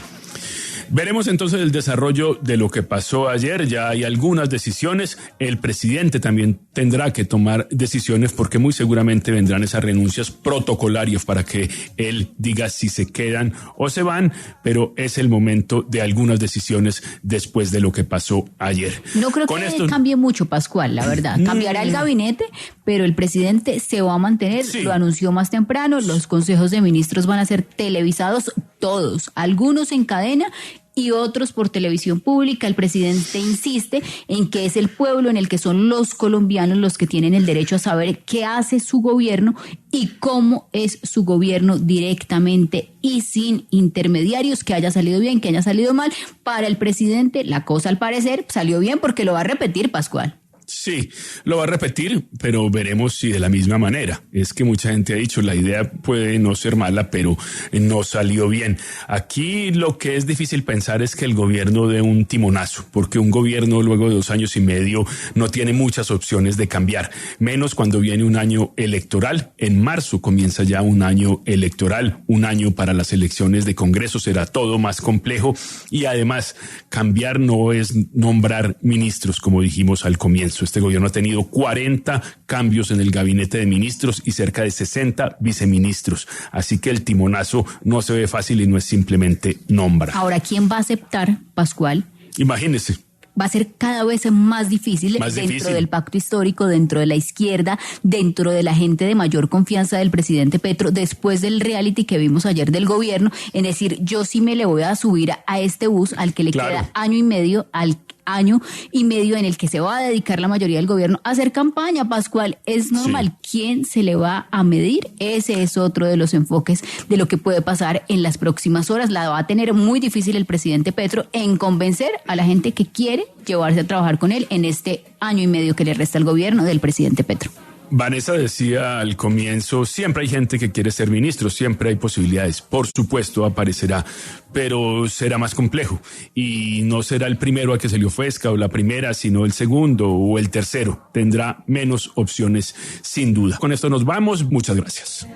Veremos entonces el desarrollo de lo que pasó ayer. Ya hay algunas decisiones. El presidente también tendrá que tomar decisiones porque muy seguramente vendrán esas renuncias protocolarias para que él diga si se quedan o se van, pero es el momento de algunas decisiones después de lo que pasó ayer. No creo que cambie mucho, Pascual, la verdad. Cambiará el gabinete, pero el presidente se va a mantener. Sí. Lo anunció más temprano. Los consejos de ministros van a ser televisados todos, algunos en cadena y otros por televisión pública. El presidente insiste en que es el pueblo, en el que son los colombianos los que tienen el derecho a saber qué hace su gobierno y cómo es su gobierno directamente y sin intermediarios, que haya salido bien, que haya salido mal. Para el presidente la cosa al parecer salió bien porque lo va a repetir, Pascual. Sí, lo va a repetir, pero veremos si de la misma manera. Es que mucha gente ha dicho, la idea puede no ser mala, pero no salió bien. Aquí lo que es difícil pensar es que el gobierno dé un timonazo, porque un gobierno luego de 2 años y medio no tiene muchas opciones de cambiar, menos cuando viene un año electoral. En marzo comienza ya un año electoral, un año para las elecciones de Congreso, será todo más complejo y además cambiar no es nombrar ministros, como dijimos al comienzo. Este gobierno ha tenido 40 cambios en el gabinete de ministros y cerca de 60 viceministros. Así que el timonazo no se ve fácil y no es simplemente nombrar. Ahora, ¿quién va a aceptar, Pascual? Imagínese. Va a ser cada vez más difícil del pacto histórico, dentro de la izquierda, dentro de la gente de mayor confianza del presidente Petro, después del reality que vimos ayer del gobierno, en decir, yo sí me le voy a subir a este bus al que le queda año y medio en el que se va a dedicar la mayoría del gobierno a hacer campaña, Pascual. Es normal. Sí. ¿Quién se le va a medir? Ese es otro de los enfoques de lo que puede pasar en las próximas horas. La va a tener muy difícil el presidente Petro en convencer a la gente que quiere llevarse a trabajar con él en este año y medio que le resta al gobierno del presidente Petro. Vanessa decía al comienzo, siempre hay gente que quiere ser ministro, siempre hay posibilidades, por supuesto aparecerá, pero será más complejo y no será el primero a que se le ofrezca o la primera, sino el segundo o el tercero. Tendrá menos opciones sin duda. Con esto nos vamos, muchas gracias.